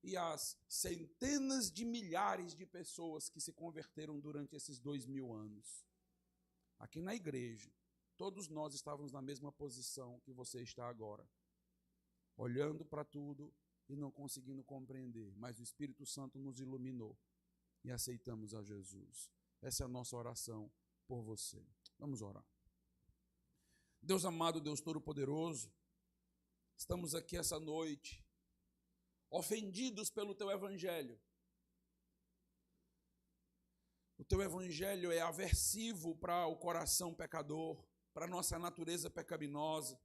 e as centenas de milhares de pessoas que se converteram durante esses 2000 anos. Aqui na igreja, todos nós estávamos na mesma posição que você está agora, olhando para tudo e não conseguindo compreender, mas o Espírito Santo nos iluminou e aceitamos a Jesus. Essa é a nossa oração por você. Vamos orar. Deus amado, Deus Todo-Poderoso, estamos aqui essa noite, ofendidos pelo Teu Evangelho. O Teu Evangelho é aversivo para o coração pecador, para a nossa natureza pecaminosa.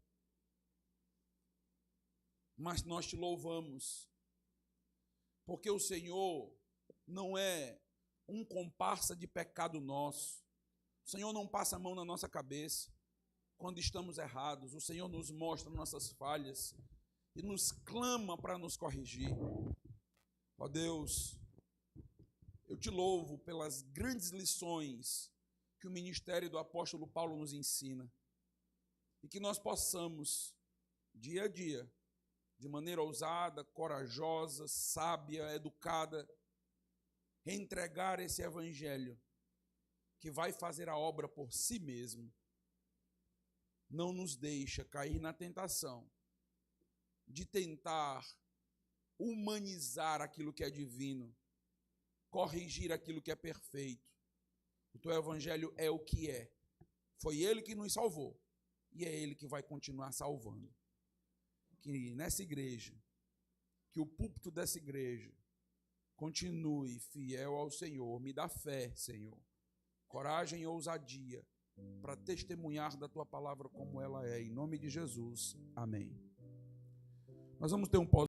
Mas nós Te louvamos, porque o Senhor não é um comparsa de pecado nosso. O Senhor não passa a mão na nossa cabeça quando estamos errados. O Senhor nos mostra nossas falhas e nos clama para nos corrigir. Ó Deus, eu Te louvo pelas grandes lições que o ministério do apóstolo Paulo nos ensina e que nós possamos, dia a dia, de maneira ousada, corajosa, sábia, educada, entregar esse evangelho que vai fazer a obra por si mesmo. Não nos deixa cair na tentação de tentar humanizar aquilo que é divino, corrigir aquilo que é perfeito. O Teu evangelho é o que é. Foi Ele que nos salvou e é Ele que vai continuar salvando. Que nessa igreja, que o púlpito dessa igreja continue fiel ao Senhor. Me dá fé, Senhor, coragem e ousadia para testemunhar da Tua palavra como ela é. Em nome de Jesus, amém. Nós vamos ter um pós